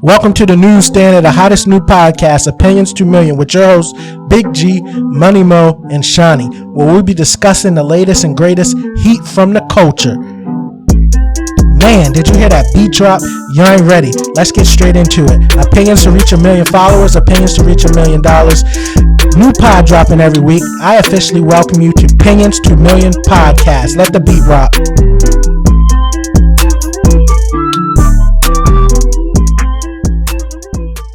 Welcome to the newsstand of the hottest new podcast, Opinions 2 Million, with your hosts, Big G, Money Mo, and Shawnee, where we'll be discussing the latest and greatest heat from the culture. Man, did you hear that beat drop? You ain't ready. Let's get straight into it. Opinions to reach 1 million followers, opinions to reach $1 million. New pod dropping every week. I officially welcome you to Opinions 2 Million Podcast. Let the beat rock.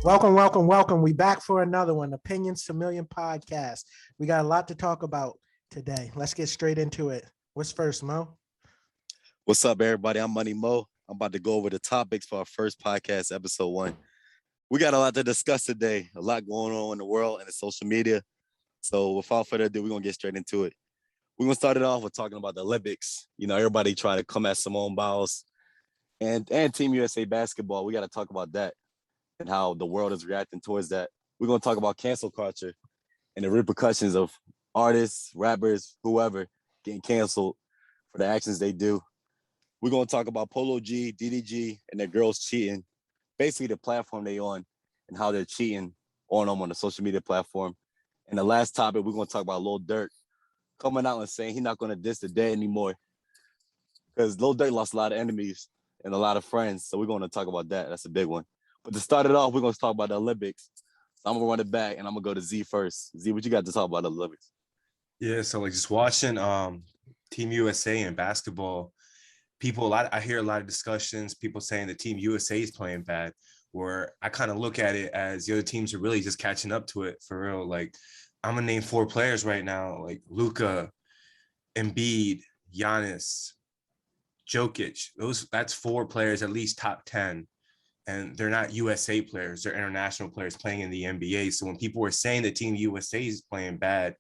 Welcome. We back for another one, Opinions to Million Podcast. We got a lot to talk about today. Let's get straight into it. What's first, Mo? What's up, everybody? I'm Money Mo. I'm about to go over the topics for our first podcast, episode 1. We got a lot to discuss today, a lot going on in the world and in social media. So without further ado, we're going to get straight into it. We're going to start it off with talking about the Olympics. You know, everybody trying to come at Simone Biles and Team USA basketball. We got to talk about that and how the world is reacting towards that. We're going to talk about cancel culture and the repercussions of artists, rappers, whoever getting canceled for the actions they do. We're going to talk about Polo G, DDG, and their girls cheating, basically the platform they on and how they're cheating on them on the social media platform. And the last topic, we're going to talk about Lil Durk coming out and saying he's not going to diss the dead anymore because Lil Durk lost a lot of enemies and a lot of friends. So we're going to talk about that. That's a big one. But to start it off, we're going to talk about the Olympics. So I'm going to run it back, and I'm going to go to Z first. Z, what you got to talk about the Olympics? Yeah, so like just watching Team USA in basketball, I hear a lot of discussions, people saying the Team USA is playing bad, where I kind of look at it as the other teams are really just catching up to it for real. Like, I'm going to name 4 players right now, like Luka, Embiid, Giannis, Jokic. That's 4 players, at least top 10. And they're not USA players, they're international players playing in the NBA. So when people were saying that Team USA is playing bad,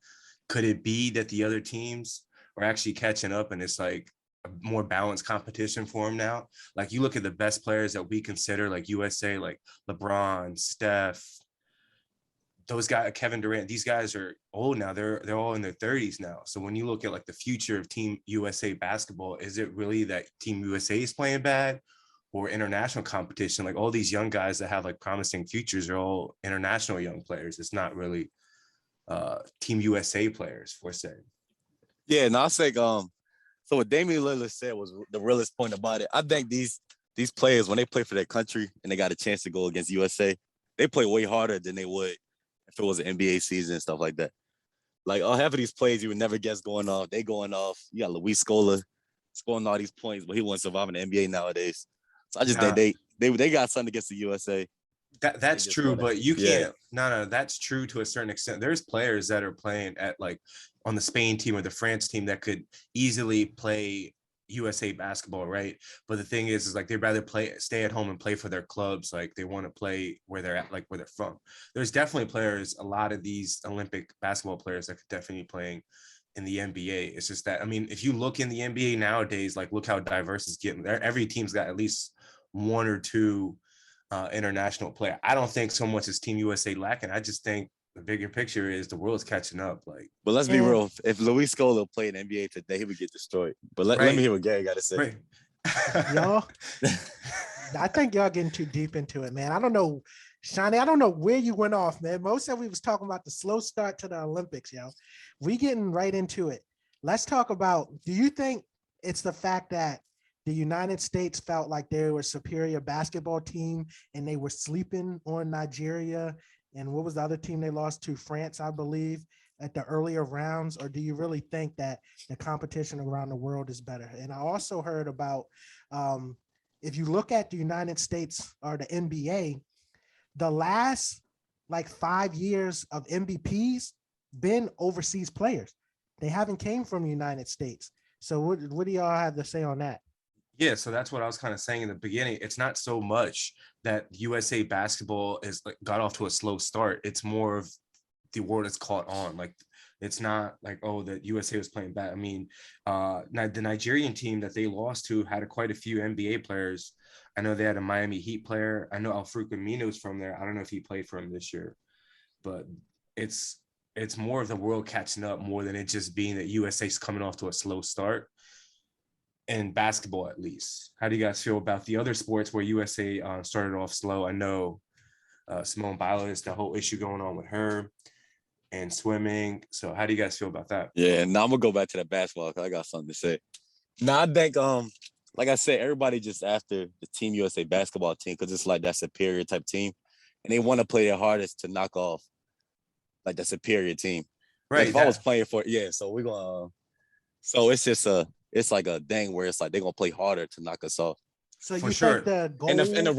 could it be that the other teams are actually catching up and it's like a more balanced competition for them now? Like, you look at the best players that we consider like USA, like LeBron, Steph, those guys, Kevin Durant, these guys are old now. They're all in their 30s now. So when you look at like the future of Team USA basketball, is it really that Team USA is playing bad? Or international competition? Like, all these young guys that have like promising futures are all international young players. It's not really Team USA players for say. Yeah, and I'll say, so what Damian Lillard said was the realest point about it. I think these players, when they play for their country and they got a chance to go against USA, they play way harder than they would if it was an NBA season and stuff like that. Like, half of these plays you would never guess going off. They going off. You got Luis Scola scoring all these points, but he wouldn't survive in the NBA nowadays. So I just think they got something against the USA. That's true, but you can't. No, that's true to a certain extent. There's players that are playing at like on the Spain team or the France team that could easily play USA basketball, right? But the thing is like they'd rather stay at home and play for their clubs. Like, they want to play where they're at, like where they're from. There's definitely players, a lot of these Olympic basketball players that could definitely be playing in the NBA. It's just that, I mean, if you look in the NBA nowadays, like, look how diverse it's getting. Every team's got at least 1 or 2 international player. I don't think so much as Team USA lacking. I just think the bigger picture is the world's catching up. Like, but let's be real. If Luis Scola played in the NBA today, he would get destroyed. But let me hear what Gary got to say. Right. Y'all, I think y'all getting too deep into it, man. I don't know, Shawnee, I don't know where you went off, man. Most of we was talking about the slow start to the Olympics, yo. We getting right into it. Let's talk about, do you think it's the fact that the United States felt like they were a superior basketball team and they were sleeping on Nigeria? And what was the other team they lost to? France, I believe, at the earlier rounds? Or do you really think that the competition around the world is better? And I also heard about, if you look at the United States or the NBA, the last like 5 years of MVPs been overseas players. They haven't came from the United States. So what do y'all have to say on that? Yeah, so that's what I was kind of saying in the beginning. It's not so much that USA basketball is like got off to a slow start. It's more of the world has caught on. Like, it's not like, oh, that USA was playing bad. I mean, the Nigerian team that they lost to had quite a few NBA players. I know they had a Miami Heat player. I know Alfredo Amino is from there. I don't know if he played for him this year, but it's more of the world catching up more than it just being that USA's coming off to a slow start. in basketball at least. How do you guys feel about the other sports where USA started off slow? I know Simone Biles, the whole issue going on with her and swimming. So how do you guys feel about that? Yeah, now I'm gonna go back to the basketball because I got something to say. Now I think like I said, everybody just after the Team USA basketball team because it's like that superior type team, and they want to play their hardest to knock off like the superior team. Like Right. if I was playing for so we're gonna so it's just it's like a thing where it's like they're gonna play harder to knock us off. So For you sure. think the goal And the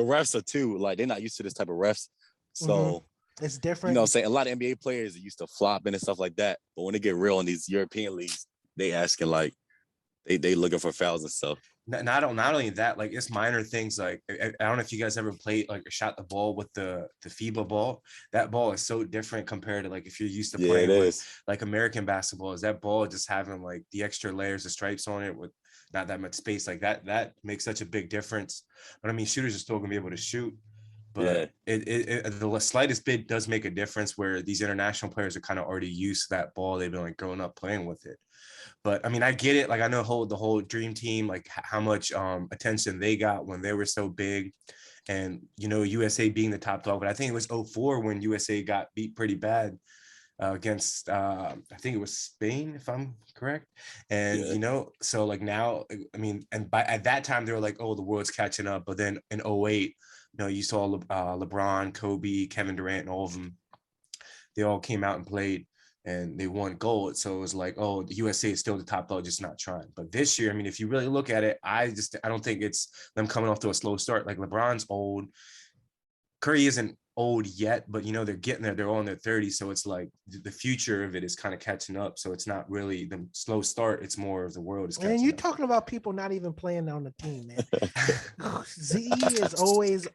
refs are too, like they're not used to this type of refs. So it's you different? know what I'm saying? A lot of NBA players are used to flopping and stuff like that. But when they get real in these European leagues, they asking like they looking for fouls and stuff. Not only that, like it's minor things. Like I don't know if you guys ever played like shot the ball with the FIBA ball. That ball is so different compared to like if you're used to playing with like American basketball. Is that ball just having like the extra layers of stripes on it with not that much space like that makes such a big difference. But I mean, shooters are still gonna be able to shoot. But the slightest bit does make a difference where these international players are kind of already used to that ball. They've been like growing up playing with it. But I mean, I get it. Like I know the whole dream team, like how much attention they got when they were so big, and you know USA being the top dog. But I think it was 04 when USA got beat pretty bad against I think it was Spain, if I'm correct. And you know, so like now, I mean, and at that time they were like, oh, the world's catching up. But then in 08, you know, you saw LeBron, Kobe, Kevin Durant, and all of them. They all came out and played, and they won gold. So it was like, oh, the USA is still the top dog, just not trying. But this year, I mean, if you really look at it, I don't think it's them coming off to a slow start. Like LeBron's old, Curry isn't old yet, but you know they're getting there. They're all in their 30s, so it's like the future of it is kind of catching up. So it's not really the slow start; it's more of the world is catching And you're up. talking about people not even playing on the team, man. Z is always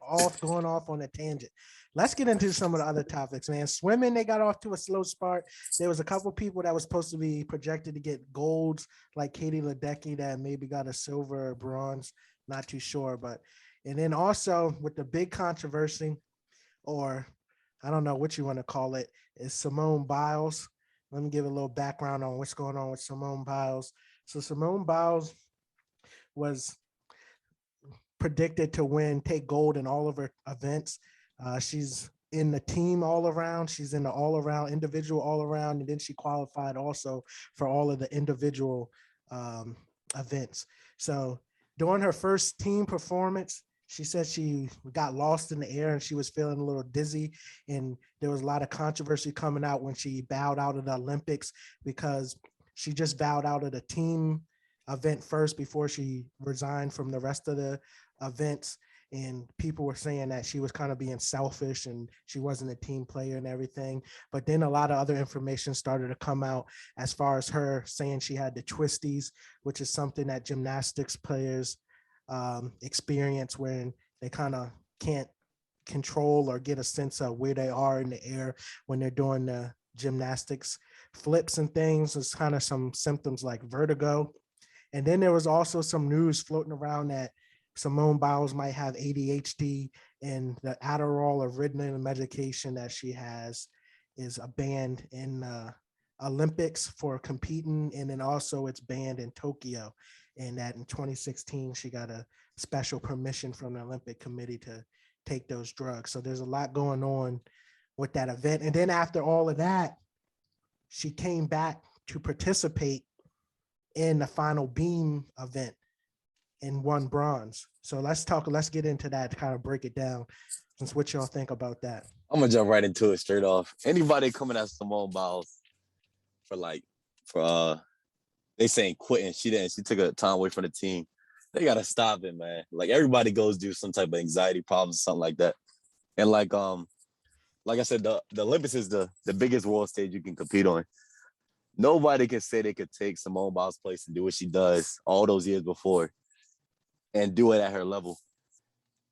going off on a tangent. Let's get into some of the other topics, man. Swimming, they got off to a slow start. There was a couple people that was supposed to be projected to get golds, like Katie Ledecky, that maybe got a silver or bronze. Not too sure, but and then also with the big controversy, or I don't know what you want to call it, is Simone Biles. Let me give a little background on what's going on with Simone Biles. So Simone Biles was predicted to take gold in all of her events. She's in the team all around. She's in the all around, individual all around, and then she qualified also for all of the individual events. So during her first team performance, she said she got lost in the air and she was feeling a little dizzy. And there was a lot of controversy coming out when she bowed out of the Olympics because she just bowed out of the team event first before she resigned from the rest of the events. And people were saying that she was kind of being selfish and she wasn't a team player and everything. But then a lot of other information started to come out as far as her saying she had the twisties, which is something that gymnastics players experience when they kind of can't control or get a sense of where they are in the air when they're doing the gymnastics flips and things. It's kind of some symptoms like vertigo. And then there was also some news floating around that Simone Biles might have ADHD, and the Adderall or Ritalin medication that she has is banned in Olympics for competing, and then also it's banned in Tokyo. And that in 2016 she got a special permission from the Olympic Committee to take those drugs. So there's a lot going on with that event. And then after all of that, she came back to participate in the final beam event and won bronze. So let's get into that to kind of break it down. Since what y'all think about that? I'm gonna jump right into it straight off. Anybody coming at Simone Biles for they saying quitting. She didn't. She took a time away from the team. They gotta stop it, man. Like everybody goes through some type of anxiety problems, something like that. And like I said, the Olympics is the biggest world stage you can compete on. Nobody can say they could take Simone Biles' place and do what she does all those years before and do it at her level.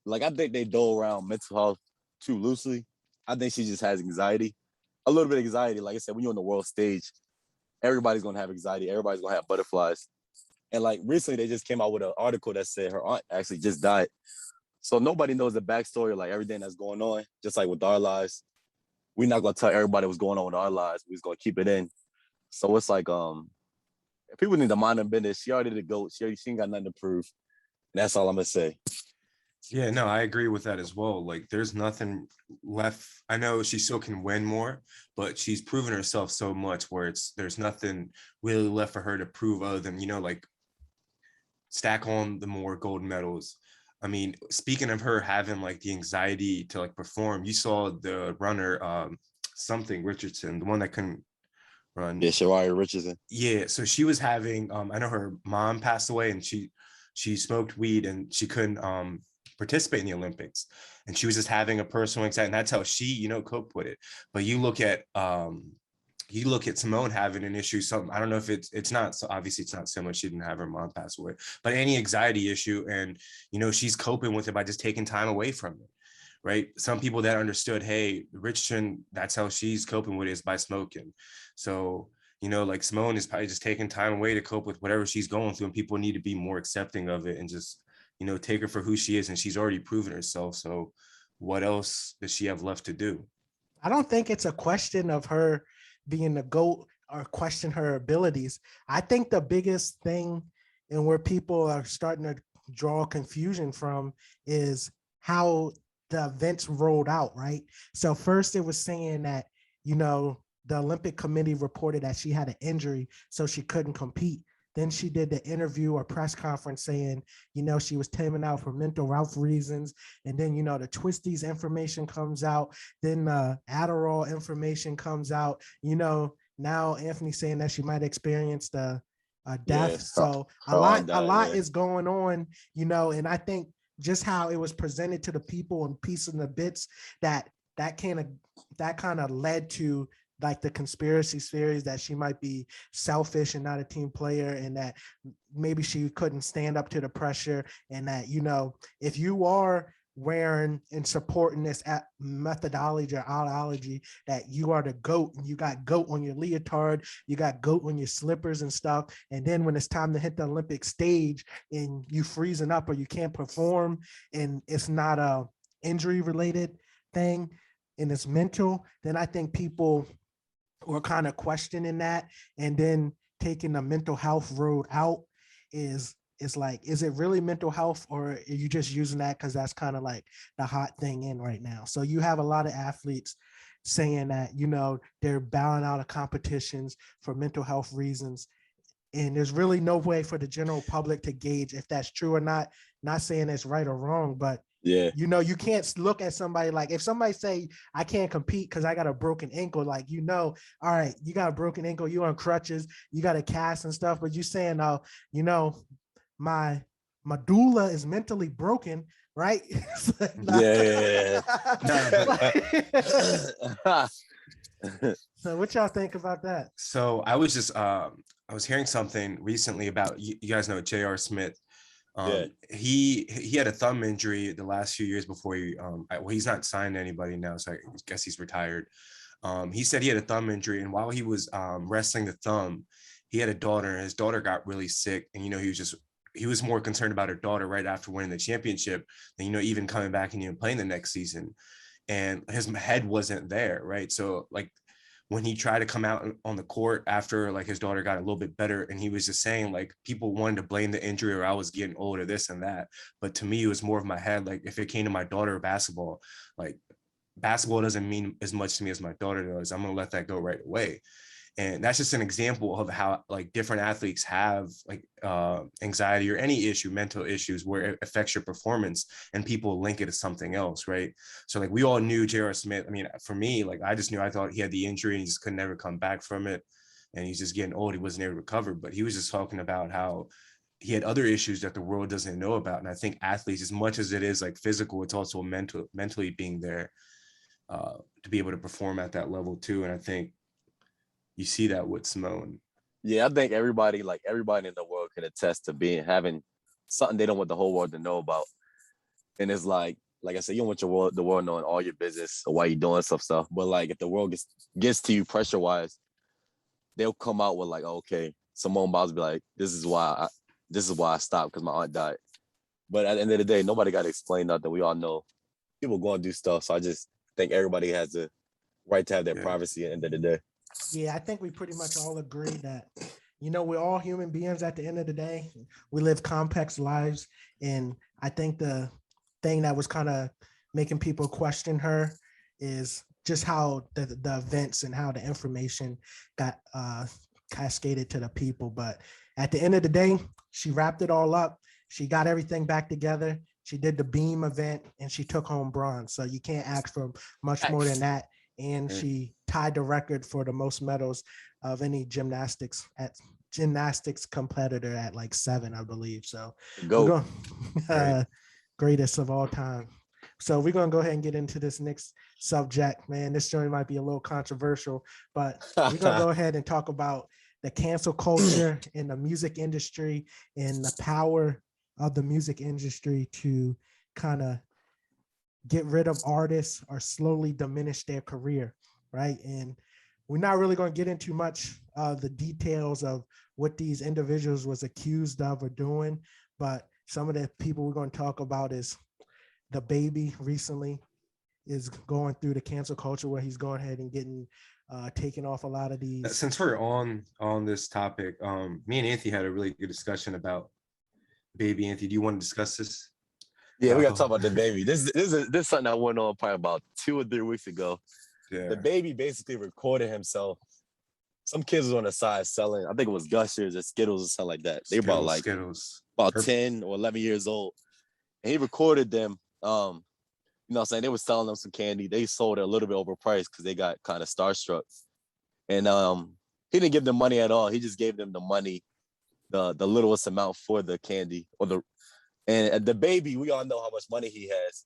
Like I think they dole around mental health too loosely. I think she just has anxiety, a little bit of anxiety. Like I said, when you're on the world stage, everybody's gonna have anxiety. Everybody's gonna have butterflies. And like recently, they just came out with an article that said her aunt actually just died. So nobody knows the backstory, like everything that's going on. Just like with our lives, we're not gonna tell everybody what's going on with our lives. We're just gonna keep it in. So it's like People need to mind their business. She already the GOAT. She ain't got nothing to prove. And that's all I'm gonna say. Yeah, no, I agree with that as well. Like, there's nothing left. I know she still can win more, but she's proven herself so much where there's nothing really left for her to prove other than, like stack on the more gold medals. I mean, speaking of her having like the anxiety to like perform, you saw the runner, something Richardson, the one that couldn't run. Yeah, Shariah Richardson. Yeah, so she was having, I know her mom passed away and she smoked weed and she couldn't participate in the Olympics, and she was just having a personal anxiety, and that's how she coped with it. But you look at Simone having an issue, something, I don't know if it's not, so obviously it's not similar, she didn't have her mom pass away, but any anxiety issue, and she's coping with it by just taking time away from it, right? Some people that understood, hey, Richardson, that's how she's coping with it, is by smoking. So like Simone is probably just taking time away to cope with whatever she's going through, and people need to be more accepting of it and just take her for who she is, and she's already proven herself. So what else does she have left to do? I don't think it's a question of her being the GOAT or question her abilities. I think the biggest thing and where people are starting to draw confusion from is how the events rolled out, right? So first it was saying that, the Olympic Committee reported that she had an injury, so she couldn't compete. Then she did the interview or press conference saying, she was taming out for mental health reasons. And then, the Twisties information comes out. Then Adderall information comes out. Now Anthony's saying that she might experience the death. Yeah, so a lot is going on, and I think just how it was presented to the people and piecing the bits that kind of led to like the conspiracy theories that she might be selfish and not a team player, and that maybe she couldn't stand up to the pressure, and that, if you are wearing and supporting this methodology or ideology that you are the GOAT, and you got GOAT on your leotard, you got GOAT on your slippers and stuff, and then when it's time to hit the Olympic stage and you freezing up or you can't perform and it's not a injury related thing and it's mental, then I think people were kind of questioning that, and then taking the mental health road out is like, is it really mental health, or are you just using that because that's kind of like the hot thing in right now? So you have a lot of athletes saying that, they're bowing out of competitions for mental health reasons. And there's really no way for the general public to gauge if that's true or not. Not saying it's right or wrong, but yeah, you can't look at somebody like, if somebody say I can't compete because I got a broken ankle, like, all right, you got a broken ankle, you on crutches, you got a cast and stuff, but you saying, my medulla is mentally broken, right? Like, yeah. So what y'all think about that? So I was just I was hearing something recently about, you guys know J.R. Smith. Yeah. He had a thumb injury the last few years before he's not signed to anybody now, so I guess he's retired. He said he had a thumb injury, and while he was wrestling the thumb, he had a daughter, and his daughter got really sick, and he was more concerned about her daughter right after winning the championship than even coming back and even playing the next season. And his head wasn't there, right? So like, when he tried to come out on the court after like his daughter got a little bit better, and he was just saying like, people wanted to blame the injury or I was getting old or this and that, but to me it was more of my head. Like, if it came to my daughter or basketball, like, basketball doesn't mean as much to me as my daughter does. I'm gonna let that go right away. And that's just an example of how like different athletes have like anxiety or any issue, mental issues, where it affects your performance, and people link it to something else, right? So like, we all knew J.R. Smith. I mean, for me, like, I thought he had the injury and he just could never come back from it, and he's just getting old, he wasn't able to recover. But he was just talking about how he had other issues that the world doesn't know about. And I think athletes, as much as it is like physical, it's also mentally being there to be able to perform at that level too. And I think you see that with Simone. Yeah, I think everybody in the world can attest to having something they don't want the whole world to know about. And it's like I said, you don't want the world knowing all your business or why you're doing stuff. But like, if the world gets to you pressure wise, they'll come out with like, okay, Simone Biles be like, this is why I stopped, because my aunt died. But at the end of the day, nobody got to explain nothing. We all know people going to do stuff. So I just think everybody has the right to have their privacy at the end of the day. Yeah, I think we pretty much all agree that, we're all human beings at the end of the day. We live complex lives. And I think the thing that was kind of making people question her is just how the events and how the information got cascaded to the people. But at the end of the day, she wrapped it all up. She got everything back together. She did the beam event and she took home bronze. So you can't ask for much more than that. And she tied the record for the most medals of any gymnastics competitor at like 7, I believe. So Go. greatest of all time. So we're gonna go ahead and get into this next subject, man. This joint might be a little controversial, but we're gonna go ahead and talk about the cancel culture in the music industry and the power of the music industry to kind of get rid of artists or slowly diminish their career, right? And we're not really going to get into much of the details of what these individuals was accused of or doing, but some of the people we're going to talk about is the baby recently is going through the cancel culture where he's going ahead and getting taken off a lot of these. Since we're on this topic, me and Anthony had a really good discussion about baby. Anthony, do you want to discuss this? Yeah, we got to talk about the baby. This is something that went on probably about 2 or 3 weeks ago. Yeah. The baby basically recorded himself. Some kids was on the side selling, I think it was Gushers or Skittles or something like that. They were about 10 or 11 years old. And he recorded them. What I'm saying? They were selling them some candy. They sold it a little bit overpriced because they got kind of starstruck. And he didn't give them money at all. He just gave them the money, the littlest amount for the candy and the baby, we all know how much money he has.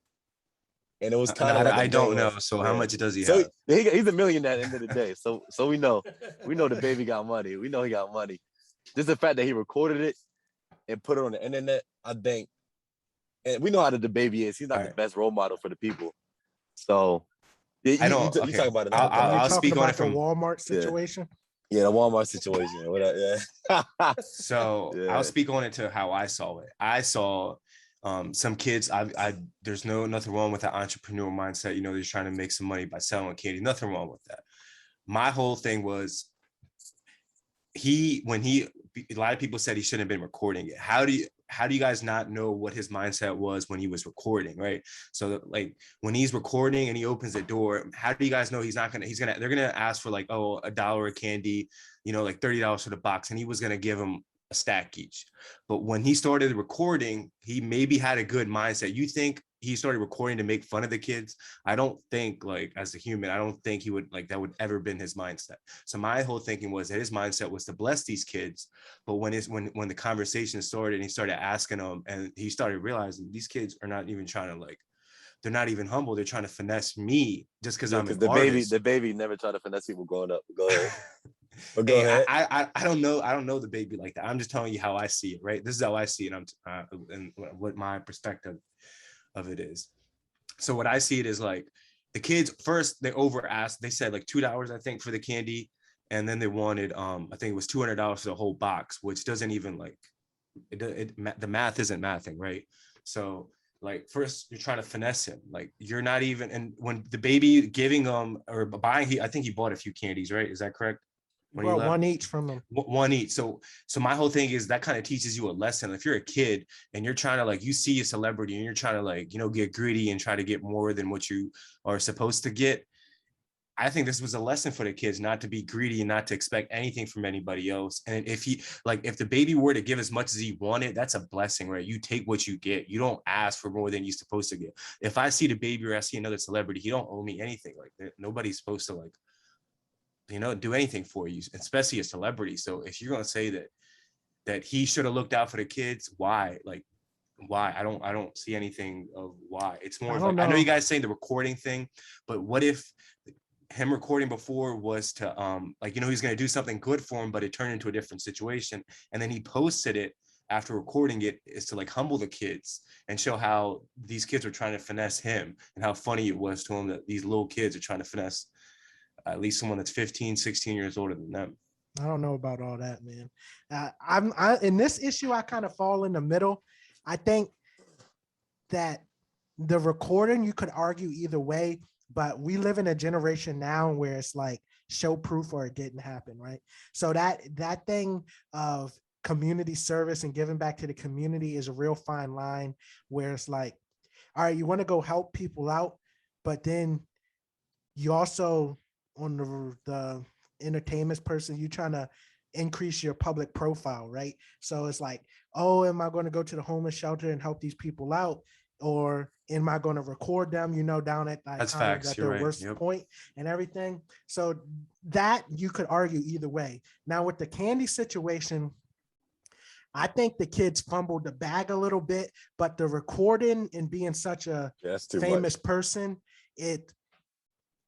And it was kind of like I don't know. So how much does he have? He's a millionaire at the end of the day. So we know the baby got money. We know he got money. Just the fact that he recorded it and put it on the internet, I think, and we know how the baby is. He's not the best role model for the people. So you talk about it. I'll speak on it from the Walmart situation. Yeah, the Walmart situation. Yeah. So I'll speak on it to how I saw it. I saw some kids. There's nothing wrong with that entrepreneur mindset. They're trying to make some money by selling candy. Nothing wrong with that. My whole thing was a lot of people said he shouldn't have been recording it. How do you guys not know what his mindset was when he was recording, right? So like when he's recording and he opens the door, how do you guys know they're gonna ask for like, $1 of candy, like $30 for the box, and he was gonna give them a stack each. But when he started recording, he maybe had a good mindset. You think he started recording to make fun of the kids? I don't think, like, as a human, I don't think he would, like, that would ever been his mindset. So my whole thinking was that his mindset was to bless these kids. But when the conversation started and he started asking them, and he started realizing these kids are not even trying to, like, they're not even humble. They're trying to finesse me just because I'm an artist. The baby never tried to finesse people growing up. Go ahead. But go ahead. I don't know the baby like that. I'm just telling you how I see it, right? This is how I see it. And what my perspective of it is. So what I see it is like the kids first, they over asked, they said like $2, I think, for the candy. And then they wanted, I think it was $200 for the whole box, which doesn't even like, the math isn't mathing, right? So like first you're trying to finesse him. Like you're not even, and when the baby giving or buying, I think he bought a few candies, right? Is that correct? Well, one each from them. One each. So my whole thing is that kind of teaches you a lesson. If you're a kid and you're trying to, like, you see a celebrity and you're trying to, like, get greedy and try to get more than what you are supposed to get, I think this was a lesson for the kids not to be greedy and not to expect anything from anybody else. And if the baby were to give as much as he wanted, that's a blessing, right? You take what you get. You don't ask for more than you're supposed to get. If I see the baby or I see another celebrity, he don't owe me anything. Like nobody's supposed to, like, do anything for you, especially a celebrity. So if you're going to say that he should have looked out for the kids, why? Like, why? I don't see anything of why. It's more like, I know you guys saying the recording thing, but what if him recording before was to he's going to do something good for him, but it turned into a different situation, and then he posted it after recording it is to, like, humble the kids and show how these kids were trying to finesse him and how funny it was to him that these little kids are trying to finesse at least someone that's 15, 16 years older than them. I don't know about all that, man. I'm in this issue, I kind of fall in the middle. I think that the recording, you could argue either way, but we live in a generation now where it's like show proof or it didn't happen, right? So that thing of community service and giving back to the community is a real fine line where it's like, all right, you want to go help people out, but then you also on the entertainment person, you trying to increase your public profile, right? So it's like, oh, am I going to go to the homeless shelter and help these people out? Or am I going to record them, down at like That's kind of facts. at You're their right. worst Yep. point and everything? So that you could argue either way. Now with the candy situation, I think the kids fumbled the bag a little bit, but the recording and being such a That's too famous much. person,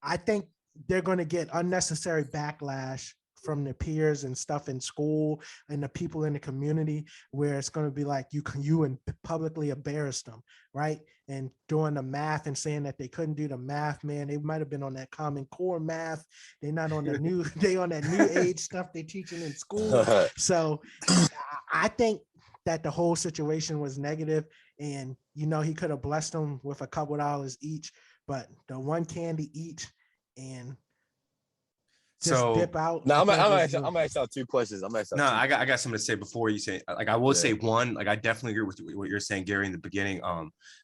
I think they're going to get unnecessary backlash from the peers and stuff in school and the people in the community, where it's going to be like you and publicly embarrass them, right? And doing the math and saying that they couldn't do the math, man. They might have been on that Common Core math. They're not on the they on that new age stuff they're teaching in school. So I think that the whole situation was negative, and he could have blessed them with a couple dollars each, but the one candy each and just So dip out. Now I'm I think was gonna ask y'all 2 questions. I'm gonna ask y'all no, two. I got something to say before you say. Like, I will Yeah. say one. Like, I definitely agree with what you're saying, Gary, in the beginning.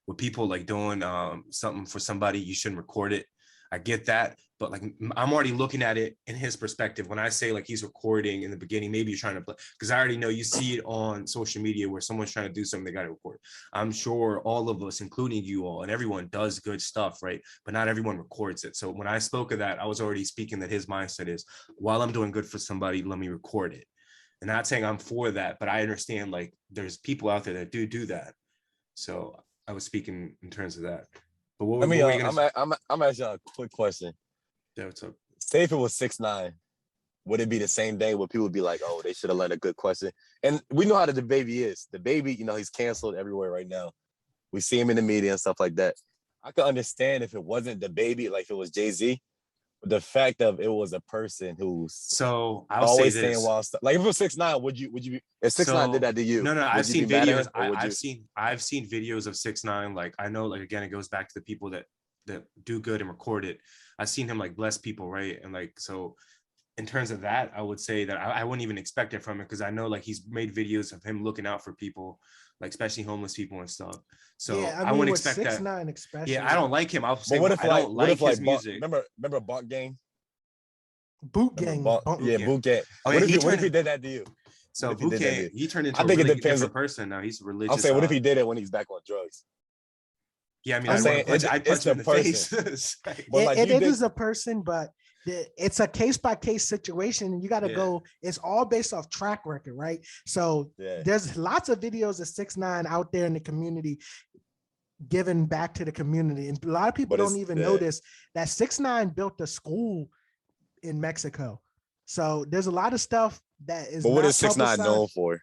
With people like doing something for somebody, you shouldn't record it. I get that, but like I'm already looking at it in his perspective. When I say like he's recording in the beginning, maybe you're trying to play, because I already know you see it on social media where someone's trying to do something, they got to record. I'm sure all of us, including you all, and everyone does good stuff, right? But not everyone records it. So when I spoke of that, I was already speaking that his mindset is, while I'm doing good for somebody, let me record it. And not saying I'm for that, but I understand like there's people out there that do that. So I was speaking in terms of that. But what were you gonna say? I'm asking y'all a quick question. Yeah, what's up? Say if it was 6ix9ine, would it be the same day where people would be like, oh, they should have let a good question? And we know how the baby is. The baby, he's canceled everywhere right now. We see him in the media and stuff like that. I could understand if it wasn't the baby, like if it was Jay-Z. But the fact of it was a person who's So I'll always say saying this. wild stuff. Like if it was 6ix9ine, would you be, if 6ix9ine did that to you? No, would I've you seen be mad at videos. him, or would I've seen videos of 6ix9ine. Like, I know, like, again, it goes back to the people that do good and record it. I've seen him like bless people, right? And like, so in terms of that, I would say that I wouldn't even expect it from him, because I know like he's made videos of him looking out for people, like especially homeless people and stuff. So yeah, I wouldn't with expect that. 6ix9ine especially. Yeah, I don't like him. I'll say, But what if I don't like his music. Remember Bunk Gang? Boot Gang. Boot Gang. Oh, What yeah, if he did that to you? So Boot Gang, he turned into I a think it really depends. different person now. He's religious. I'm saying, what if he did it when he's back on drugs? Yeah, I mean, I'm saying I'd punch him in the person. face. But like, it is a person, but it's a case-by-case situation, and you got to go. It's all based off track record, right? So there's lots of videos of 6ix9ine out there in the community giving back to the community, and a lot of people don't even notice that 6ix9ine built a school in Mexico. So there's a lot of stuff that is. But what is 6ix9ine known for?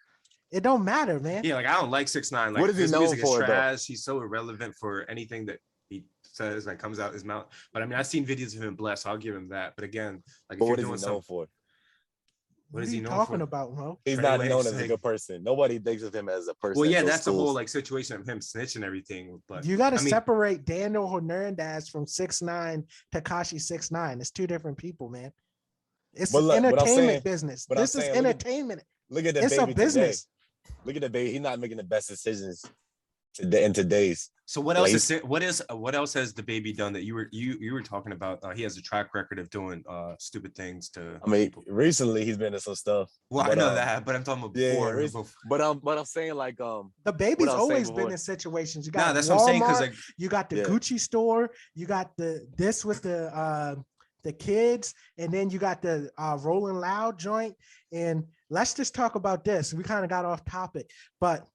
It don't matter, man. Yeah, like I don't like 6ix9ine. Like, what is he his known music for? Is trash. He's so irrelevant for anything that he says, like, comes out his mouth. But I mean, I've seen videos of him blessed, so I'll give him that. But again, like, what is he known for? What is he talking about, Mo? He's not known as a good person. Nobody thinks of him as a person. Well, yeah, that's the whole like situation of him snitching everything. But you got to separate Daniel Hernandez from 6ix9ine, Tekashi 6ix9ine. It's two different people, man. It's entertainment business. This is entertainment. Look at the baby. It's a business. Look at the baby. He's not making the best decisions today in today's. So what else what else has the baby done that you were talking about? He has a track record of doing stupid things to. I mean, recently he's been in some stuff. Well, I know that, but I'm talking about before. Yeah, but I'm saying like the baby's always been in situations. You got that's Walmart, what I'm saying, because like you got the Gucci store, you got this with the kids, and then you got the Rolling Loud joint. And let's just talk about this. We kind of got off topic, but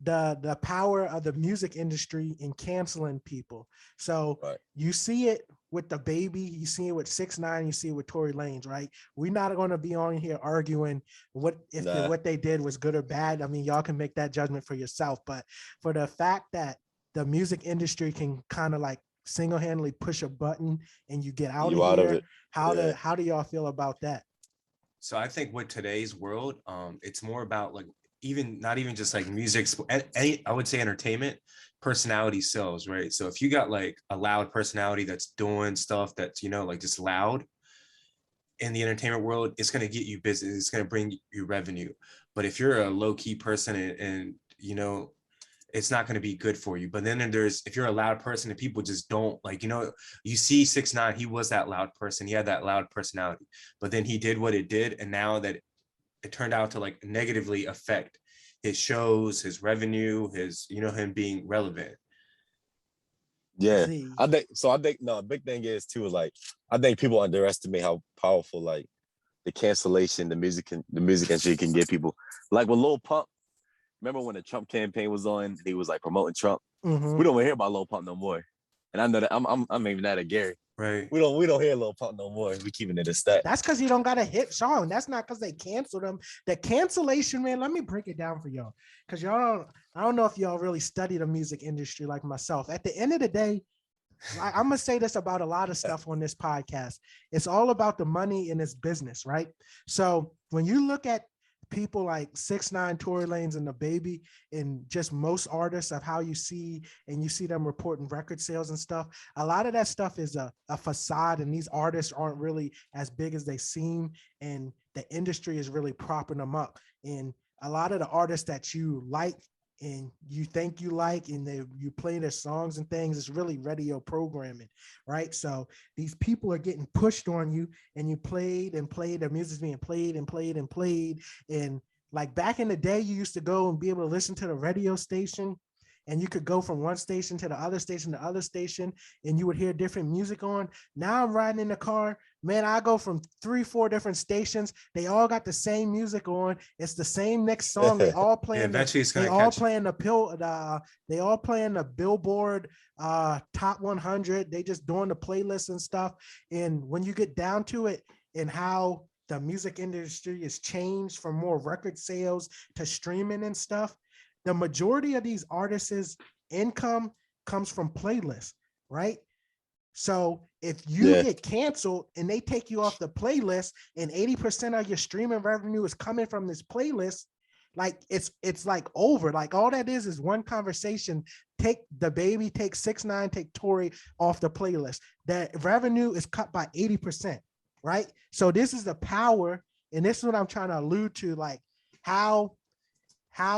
the power of the music industry in canceling people. So you see it with the baby, you see it with 6ix9ine, you see it with Tory Lanez, right? We're not going to be on here arguing what they did was good or bad. I mean, y'all can make that judgment for yourself, but for the fact that the music industry can kind of like single-handedly push a button and you get out of here, how do y'all feel about that? So I think with today's world, it's more about like not even just like music, I would say entertainment, personality sells, right? So if you got like a loud personality that's doing stuff that's, like just loud, in the entertainment world, it's going to get you business. It's going to bring you revenue. But if you're a low key person and you know, it's not going to be good for you. But then if you're a loud person and people just don't like, you know, you see 6ix9ine, he was that loud person. He had that loud personality, but then he did what it did. And now that it turned out to like negatively affect his shows, his revenue, his, you know, him being relevant. Yeah, See. I think so. I think no, a big thing is too, like, I think people underestimate how powerful like the cancellation the music industry can get people. Like with Lil Pump, remember when the Trump campaign was on, he was like promoting Trump. Mhm. We don't hear about Lil Pump no more. And I know that I'm even that at Gary. Right. We don't hear Lil Pump no more. We keeping it a stat. That's because you don't got a hit song. That's not because they canceled them. The cancellation, man, let me break it down for y'all. Because I don't know if y'all really study the music industry like myself. At the end of the day, I'm going to say this about a lot of stuff on this podcast. It's all about the money and it's business, right? So when you look at people like 6ix9ine, Tory Lanez, and the Baby, and just most artists of how you see them reporting record sales and stuff, a lot of that stuff is a facade, and these artists aren't really as big as they seem, and the industry is really propping them up. And a lot of the artists that you like and you think you like, and you play their songs and things, it's really radio programming, right? So these people are getting pushed on you, and you played and played, their music's being played and played and played. And like back in the day, you used to go and be able to listen to the radio station, and you could go from one station to the other station, and you would hear different music on. Now I'm riding in the car, man, I go from 3-4 different stations. They all got the same music on. It's the same next song. They all playing. Yeah, eventually they all playing the Billboard top 100. They just doing the playlists and stuff. And when you get down to it, and how the music industry has changed from more record sales to streaming and stuff, the majority of these artists' income comes from playlists, right? So if you get canceled and they take you off the playlist, and 80% of your streaming revenue is coming from this playlist, like it's like over. Like all that is one conversation. Take the Baby, take 6ix9ine, take Tory off the playlist. That revenue is cut by 80%, right? So this is the power, and this is what I'm trying to allude to. Like how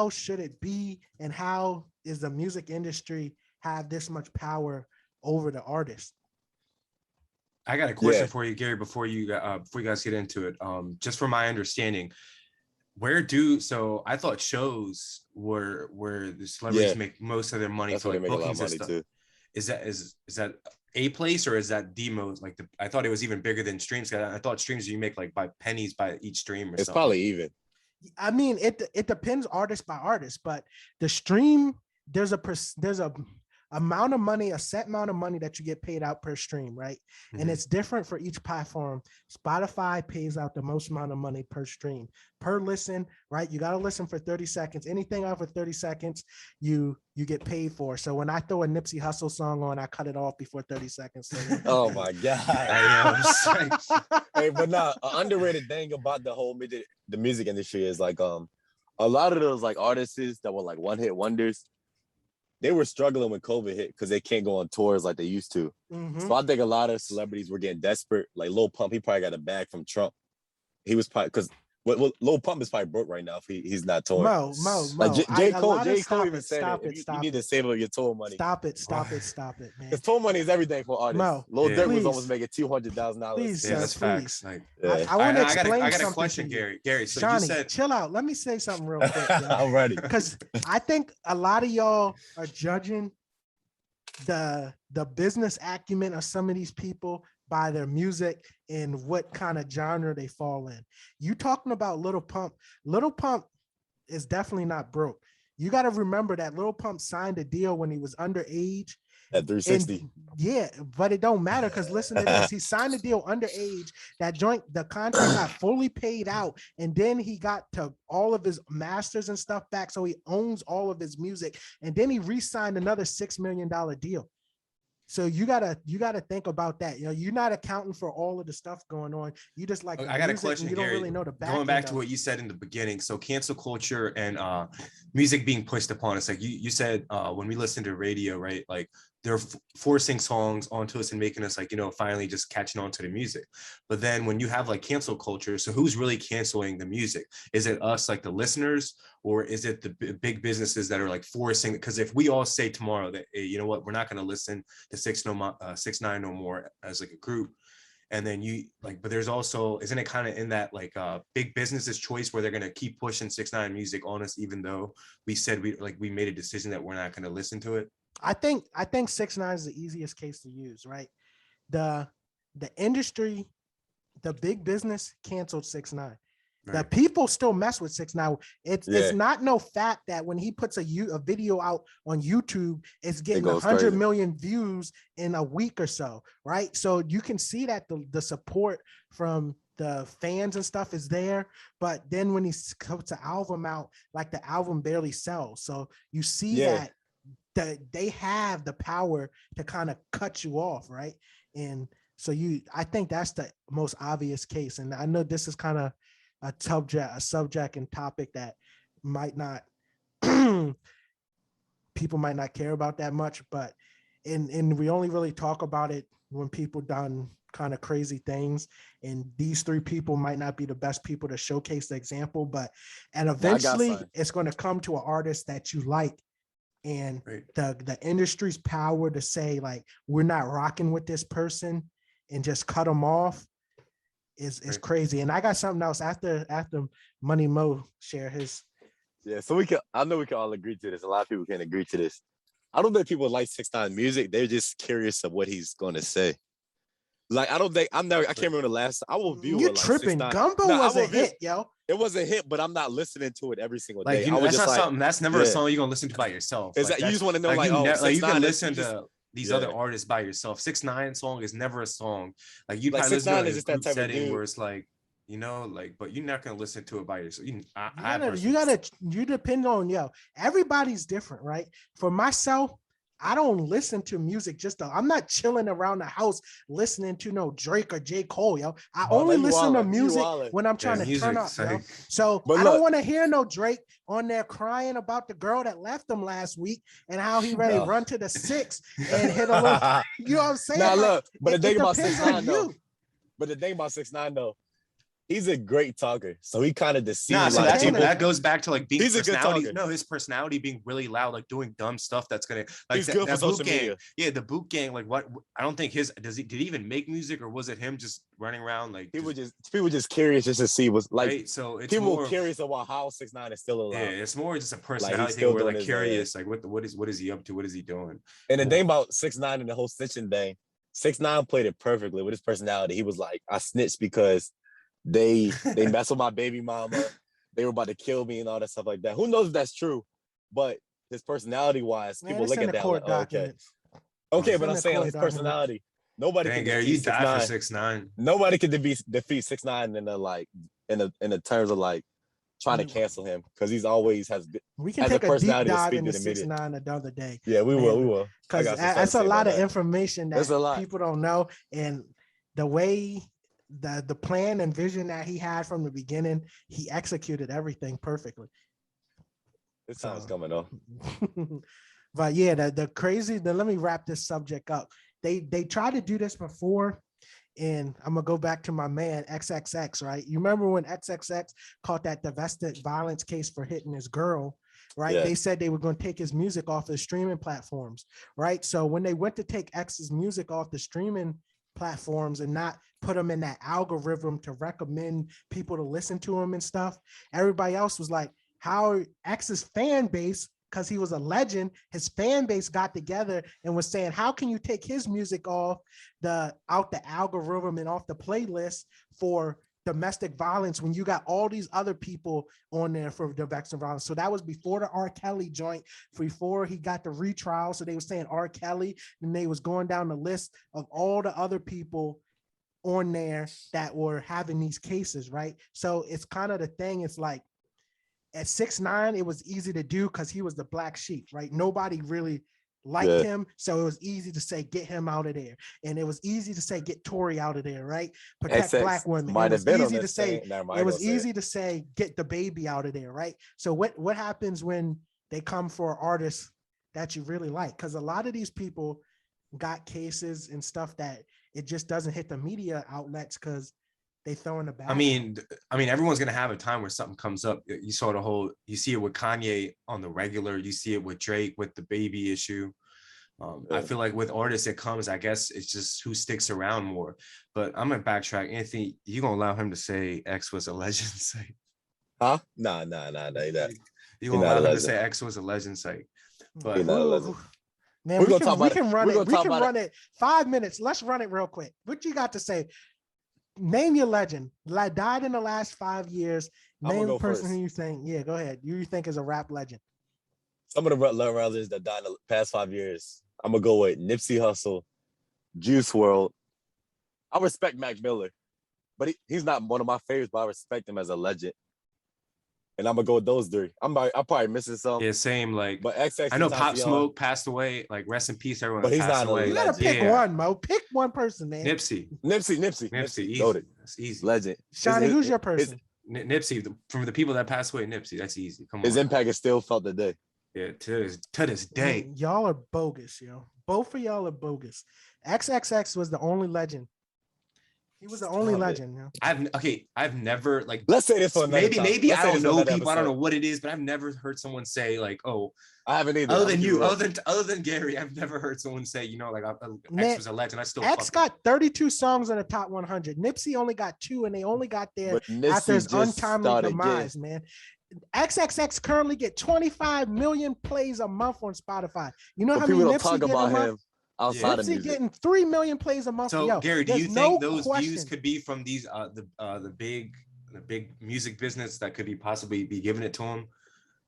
should it be, and how is the music industry have this much power over the artist? I got a question for you, Gary, before you guys get into it. Just from my understanding, so I thought shows were where the celebrities make most of their money. That's for where like they make a lot of bookings money and stuff. too. Is that a place, or is that the most, like I thought it was even bigger than streams? I thought streams you make like by pennies by each stream or it's something. probably even. I mean, it depends artist by artist, but the stream, there's a amount of money, a set amount of money that you get paid out per stream, right? Mm-hmm. And it's different for each platform. Spotify pays out the most amount of money per stream, per listen, right? You got to listen for 30 seconds. Anything over 30 seconds, you get paid for. So when I throw a Nipsey Hussle song on, I cut it off before 30 seconds. So oh my God. Hey, but now an underrated thing about the music industry is like a lot of those like artists that were like one-hit wonders, they were struggling when COVID hit because they can't go on tours like they used to. Mm-hmm. So I think a lot of celebrities were getting desperate. Like Lil Pump, he probably got a bag from Trump. He was probably, because Lil Pump is probably broke right now if he's not touring. Mo. Like J. Cole even said you need to save up your tour money. Stop it, man. Because tour money is everything for artists. Mo, Lil Durk was almost making $200,000. Please, yeah, that's facts. Like, I want to explain I got something a question, to you. Gary. So Johnny, you said, chill out. Let me say something real quick. I'm ready. Because I think a lot of y'all are judging the business acumen of some of these people by their music and what kind of genre they fall in. You talking about Lil Pump. Lil Pump is definitely not broke. You got to remember that Lil Pump signed a deal when he was underage. At 360. Yeah, but it don't matter because listen to this. He signed a deal underage. The contract got fully paid out, and then he got to all of his masters and stuff back, so he owns all of his music. And then he re-signed another $6 million deal. So you gotta think about that. You're not accounting for all of the stuff going on. You just like I got a question, and you don't Gary. really know the back Going back to end of what you said in the beginning, so cancel culture and music being pushed upon us. Like you said, when we listen to radio, right? Like they're forcing songs onto us and making us like, finally just catching on to the music. But then when you have like cancel culture, so who's really canceling the music? Is it us, like the listeners, or is it the big businesses that are like forcing? Because if we all say tomorrow that, hey, you know what, we're not going to listen to 6ix9ine no more as like a group, and then you like, but there's also, isn't it kind of in that like big business's choice where they're going to keep pushing 6ix9ine music on us, even though we said we made a decision that we're not going to listen to it? I think 6ix9ine is the easiest case to use, right? The industry, the big business canceled 6ix9ine. The people still mess with 6ix9ine. It's not no fact that when he puts a video out on YouTube, it's getting 100 million views in a week or so, right? So you can see that the support from the fans and stuff is there, but then when he comes to album out, like the album barely sells. So you see that they have the power to kind of cut you off, right? And so I think that's the most obvious case. And I know this is kind of a subject and topic that might not people might not care about that much, but we only really talk about it when people done kind of crazy things, and these three people might not be the best people to showcase the example, and eventually it's going to come to an artist that you like, and the industry's power to say like, we're not rocking with this person and just cut them off is crazy. And I got something else after Money Mo share his. Yeah, so I know we can all agree to this. A lot of people can agree to this. I don't think people like 6ix9ine music. They're just curious of what he's going to say. Like, I can't remember the last. I will view you it like tripping. 6ix9ine. Gumbo was a hit, yo. It was a hit, but I'm not listening to it every single day. Like, that's not something. That's never a song you're gonna listen to by yourself. Is that you just want to know like you can listen to these other artists by yourself. 6ix9ine song is never a song. Like you kind of listen to a group setting where it's like, but you're not gonna listen to it by yourself. You depend on everybody's different, right? For myself, I don't listen to music I'm not chilling around the house listening to no Drake or J. Cole, yo. I only listen to music when I'm trying to turn up, yo. So I don't want to hear no Drake on there crying about the girl that left him last week and how he ready to run to the 6 and hit a little, you know what I'm saying? Now look, but the thing about 6ix9ine though, he's a great talker, so he kind of deceives. That goes back to like being he's personality. A good talker. No, his personality being really loud, like doing dumb stuff. That's gonna like he's good for social media. Yeah, the boot gang. Like what? I don't think did he even make music, or was it him just running around like? People just curious just to see what's like. Right, so it's people curious about how 6ix9ine is still alive. Yeah, it's more just a personality thing. We're like curious, like what is he up to? What is he doing? And the thing about 6ix9ine and the whole snitching thing, 6ix9ine played it perfectly with his personality. He was like, I snitched because they messed with my baby mama. They were about to kill me and all that stuff like that. Who knows if that's true? But his personality wise, people look at that like, okay, but I'm saying his personality. Nobody can Gary, you died for 6ix9ine. Nobody can defeat 6ix9ine in the terms of like trying to cancel him, because he's always has good. We can take a deep dive into 6ix9ine another day. Yeah, we will. Because that's a lot of information that people don't know, and the way the plan and vision that he had from the beginning, he executed everything perfectly. This time's coming though. But yeah, let me wrap this subject up. They tried to do this before, and I'm gonna go back to my man XXX, right? You remember when XXX caught that domestic violence case for hitting his girl, right? Yeah. They said they were going to take his music off the streaming platforms, right? So when they went to take X's music off the streaming platforms and not put them in that algorithm to recommend people to listen to him and stuff, everybody else was like, how X's fan base, because he was a legend, his fan base got together and was saying, how can you take his music off the algorithm and off the playlist for domestic violence when you got all these other people on there for domestic violence? So that was before the R. Kelly joint, before he got the retrial. So they were saying R. Kelly, and they was going down the list of all the other people on there that were having these cases, right? So it's kind of the thing. It's like at 6ix9ine, it was easy to do because he was the black sheep, right? Nobody really liked him, so it was easy to say get him out of there, and it was easy to say get Tory out of there, right? Protect black women. It was easy to say. It was easy to say get the baby out of there, right? So what happens when they come for artists that you really like? Because a lot of these people got cases and stuff that it just doesn't hit the media outlets because they throw in the bag. I mean, everyone's gonna have a time where something comes up. You saw you see it with Kanye on the regular. You see it with Drake with the baby issue. I feel like with artists, it comes. I guess it's just who sticks around more. But I'm gonna backtrack. Anthony, you gonna allow him to say X was a legend site? Huh? Nah. You gonna allow him to say X was a legend site? But man, we can run it 5 minutes. Let's run it real quick. What you got to say? Name your legend. Died in the last 5 years. Name the person who you think. Yeah, go ahead. You think is a rap legend. Some of the legends that died in the past 5 years. I'm gonna go with Nipsey Hussle, Juice WRLD. I respect Mac Miller, but he's not one of my favorites. But I respect him as a legend. And I'm gonna go with those three. I'm probably missing some. Yeah, same. Like, but XX. I know Pop Smoke passed away. Like, rest in peace, everyone. But he's not away. You gotta pick one, Mo. Pick one person, man. Nipsey. Easy. That's easy. Legend. Shawnee, who's your person? Nipsey. From the people that passed away, Nipsey. That's easy. Come on. His impact is still felt today. Yeah, to this day. Man, y'all are bogus, yo. Both of y'all are bogus. XXX was the only legend. He was the only legend. You know? I've never like. Let's say this one. Maybe I don't know people. I don't know what it is, but I've never heard someone say like, "Oh, I haven't either." Other than Gary, I've never heard someone say, you know, like X was a legend. I still. X got 32 songs in the top 100. Nipsey only got 2, and they only got there after his untimely demise. Man, XXX currently get 25 million plays a month on Spotify. You know how many people Nipsey don't talk about him? Outside of music, getting 3 million plays a month. So, Gary, do you think those views could be from these the big music business that could be possibly be giving it to him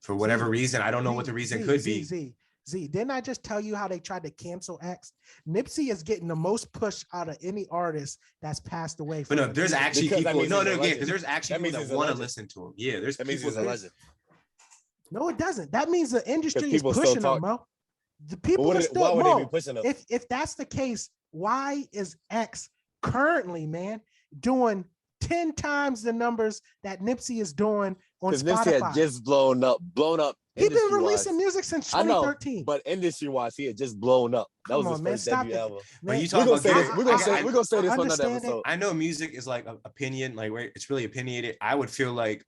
for whatever reason? I don't know what the reason could be. Didn't I just tell you how they tried to cancel X? Nipsey is getting the most push out of any artist that's passed away. But no, there's actually people. Because there's actually people that want to listen to him. Yeah, there's people that legend. No, it doesn't. That means the industry is pushing them, Mo. The people why would they be pushing them? If that's the case, why is X currently, man, doing 10 times the numbers that Nipsey is doing on Spotify? Nipsey had just blown up. He's been releasing music since 2013. I know, but industry-wise, he had just blown up. That was his first debut album. Are you talking about? We're gonna say this for another episode. I know music is like opinion, like it's really opinionated. I would feel like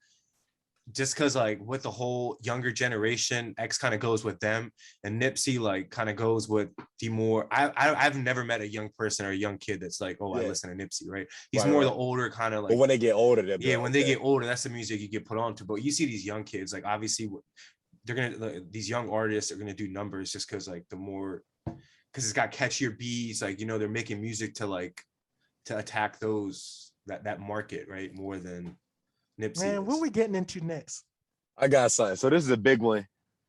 just because like with the whole younger generation, X kind of goes with them, and Nipsey like kind of goes with the more. I've never met a young person or a young kid that's like, oh, I listen to Nipsey, right? He's more the older kind of like. But when they get older, when they get older, that's the music you get put on to. But you see these young kids, like obviously, these young artists are gonna do numbers just because like because it's got catchier beats, like you know they're making music to attack that market, right, more than Nipsey. Man, what are we getting into next? I got something. So this is a big one.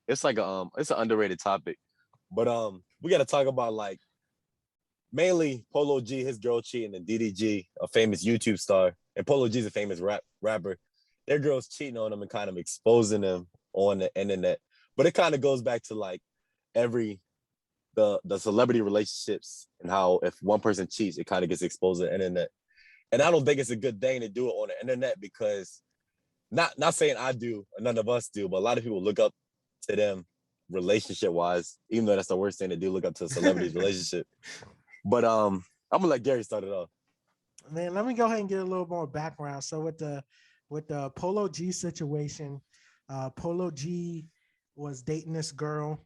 It's like it's an underrated topic, but we got to talk about like mainly Polo G, his girl cheating, and DDG, a famous YouTube star, and Polo G's a famous rapper. Their girls cheating on them and kind of exposing them on the internet. But it kind of goes back to like the celebrity relationships and how if one person cheats, it kind of gets exposed on the internet. And I don't think it's a good thing to do it on the internet because not saying I do, or none of us do, but a lot of people look up to them relationship-wise, even though that's the worst thing to do, look up to a celebrity's relationship. But I'm gonna let Gary start it off. Man, let me go ahead and get a little more background. So with the Polo G situation, Polo G was dating this girl,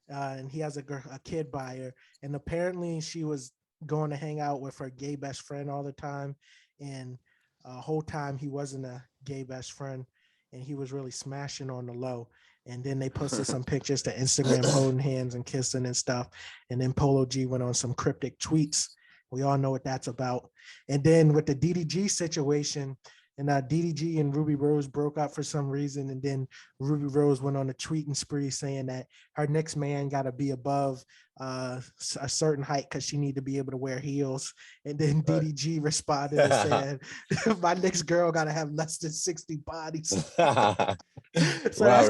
and he has a kid by her, and apparently she was going to hang out with her gay best friend all the time, and whole time he wasn't a gay best friend, and he was really smashing on the low. And then they posted some pictures to Instagram holding hands and kissing and stuff, and then Polo G went on some cryptic tweets. We all know what that's about. And then with the DDG situation, and DDG and Ruby Rose broke up for some reason, and then Ruby Rose went on a tweeting spree saying that her next man got to be above a certain height because she need to be able to wear heels. And then DDG responded and said, "My next girl got to have less than 60 bodies." So that's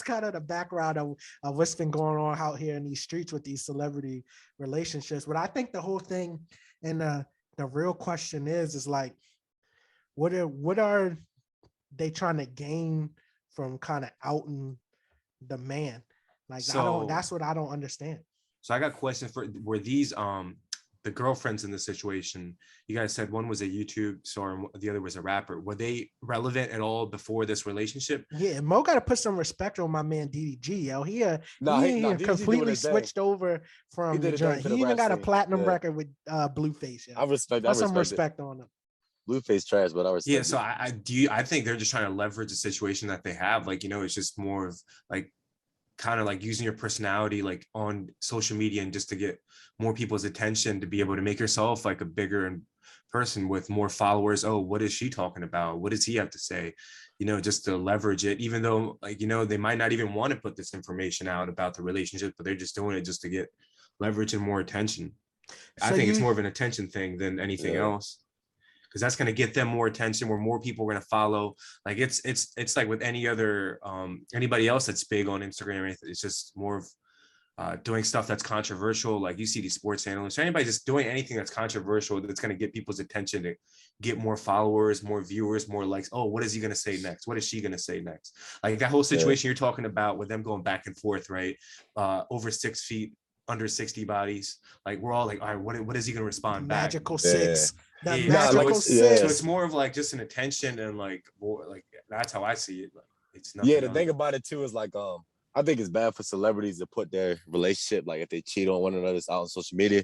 kind of the background of what's been going on out here in these streets with these celebrity relationships. But I think the whole thing, and the real question is like, what are they trying to gain from kind of outing the man? Like, that's what I don't understand. So I got a question for, were these the girlfriends in the situation? You guys said one was a YouTube star and the other was a rapper. Were they relevant at all before this relationship? Yeah, Mo got to put some respect on my man DDG. Yo, he completely switched over from the joint. He even got a platinum record with Blueface. Yo. I respect. Put some respect on him. Blueface trash, but I respect. Yeah, so I think they're just trying to leverage the situation that they have. Like, you know, it's just more of like kind of like using your personality like on social media and just to get more people's attention, to be able to make yourself like a bigger person with more followers. Oh, what is she talking about? What does he have to say? You know, just to leverage it, even though, like, you know, they might not even want to put this information out about the relationship, but they're just doing it just to get leverage and more attention. So I think it's more of an attention thing than anything else, because that's going to get them more attention, where more people are going to follow. Like it's like with any other anybody else that's big on Instagram, it's just more of doing stuff that's controversial. Like you see these sports analysts, or anybody just doing anything that's controversial, that's going to get people's attention, to get more followers, more viewers, more likes. Oh, what is he going to say next? What is she going to say next? Like that whole situation you're talking about with them going back and forth, right? Over 6 feet, under 60 bodies. Like we're all like, all right, what is he going to respond back? Magical six. So it's more of like just an attention, and like that's how I see it. Like, it's nothing. Yeah, the thing about it too is like I think it's bad for celebrities to put their relationship, like if they cheat on one another, out on social media,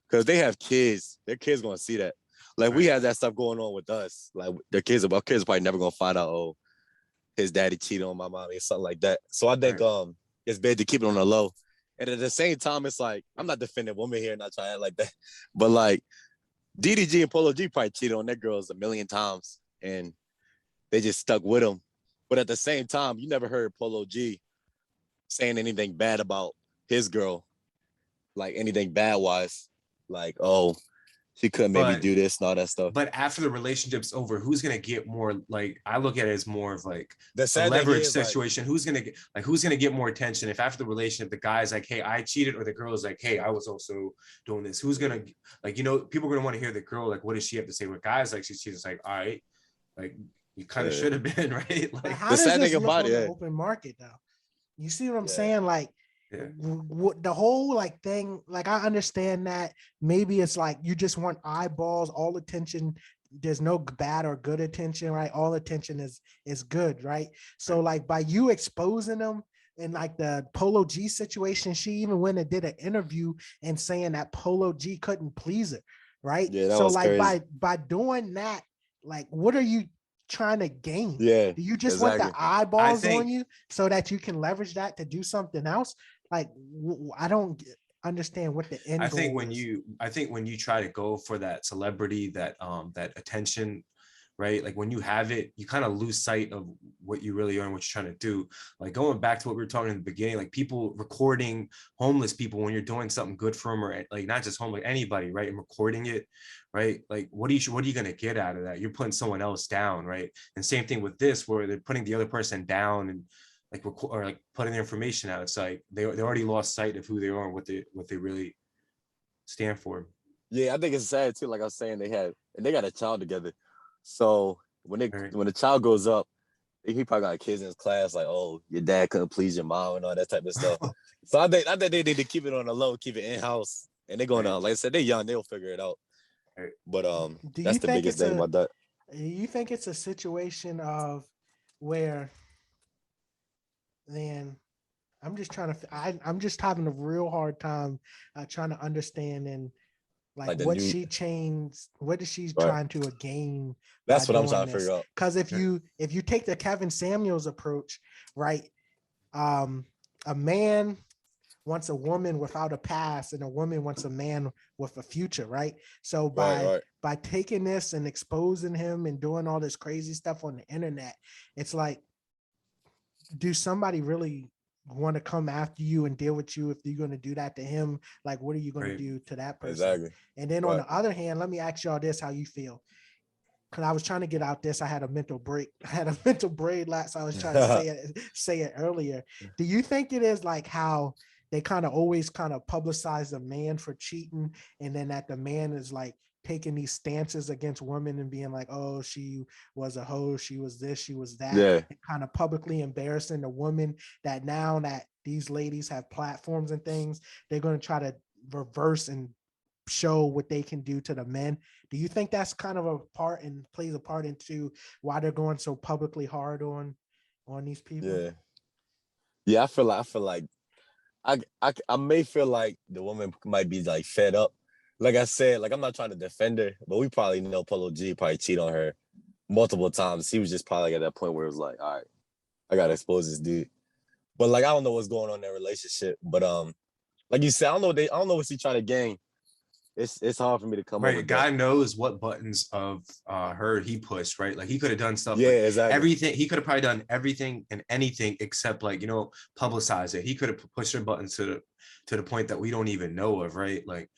because they have kids. Their kids gonna see that. Like we have that stuff going on with us. Like our kids are probably never gonna find out, oh, his daddy cheated on my mommy or something like that. So I think it's bad to keep it on the low. And at the same time, it's like, I'm not defending women here, not trying to act like that, but like DDG and Polo G probably cheated on their girls a million times, and they just stuck with them. But at the same time, you never heard Polo G saying anything bad about his girl, like anything bad wise, like, oh, she couldn't maybe do this and all that stuff. But after the relationship's over, who's gonna get more? Like I look at it as more of like the leverage situation. Like, who's gonna get more attention if after the relationship the guy's like, hey, I cheated, or the girl is like, hey, I was also doing this? Who's gonna, like, you know, people are gonna want to hear the girl, like, what does she have to say? With guys, like she's like, all right, like you kind of should have been, right? Like how does this look on the open market though? You see what I'm saying? Like the whole like thing, like I understand that maybe it's like you just want eyeballs, all attention. There's no bad or good attention, right? All attention is good, right? So like by you exposing them, in like the Polo G situation, she even went and did an interview and saying that Polo G couldn't please her, right? Yeah, that so was like crazy. by doing that, like what are you trying to gain? Yeah, do you just want the eyeballs on you so that you can leverage that to do something else? Like I don't understand what the end goal is. I think when you try to go for that celebrity, that that attention, right? Like when you have it, you kind of lose sight of what you really are and what you're trying to do. Like going back to what we were talking in the beginning, like people recording homeless people when you're doing something good for them, or like not just homeless, anybody, right? And recording it, right? Like what are you going to get out of that? You're putting someone else down, right? And same thing with this, where they're putting the other person down and like or like putting their information out. It's like they already lost sight of who they are and what they really stand for. Yeah, I think it's sad too. Like I was saying, they got a child together. So when the child grows up, he probably got kids in his class, like, oh, your dad couldn't please your mom and all that type of stuff. So I think they need to keep it on the low, keep it in house, and they're going to, like I said, they're young, they'll figure it out. But that's the biggest thing about that. You think it's a situation of where, then I'm just I'm just having a real hard time trying to understand and like what she changed, what is she trying to gain? That's what I'm trying to figure out. Because if you take the Kevin Samuels approach, right? A man wants a woman without a past, and a woman wants a man with a future, right? So Right. by taking this and exposing him and doing all this crazy stuff on the internet, it's like, do somebody really want to come after you and deal with you if you're going to do that to him? Like, what are you going to Right. do to that person? Exactly. And then on Right. the other hand, let me ask y'all this: how you feel? Because I was trying to get out this, I had a mental break. I had a mental brain lapse. I was trying to say it earlier. Do you think it is like how they kind of always kind of publicize the man for cheating, and then that the man is like taking these stances against women and being like, oh, she was a hoe, she was this, she was that, Yeah. and kind of publicly embarrassing the woman, that now that these ladies have platforms and things, they're going to try to reverse and show what they can do to the men? Do you think that's kind of a part and plays a part into why they're going so publicly hard on these people? Yeah. Yeah. I feel like I may feel like the woman might be like fed up. Like I said, like I'm not trying to defend her, but we probably know Polo G probably cheat on her multiple times. He was just probably at that point where it was like, all right, I gotta expose this dude. But like I don't know what's going on in their relationship. But like you said, I don't know what she trying to gain. It's hard for me to come up Right, with that. God knows what buttons of her he pushed, right? Like he could have done stuff, Yeah, like exactly. everything. He could have probably done everything and anything except, like, publicize it. He could have pushed her buttons to the point that we don't even know of, right? Like,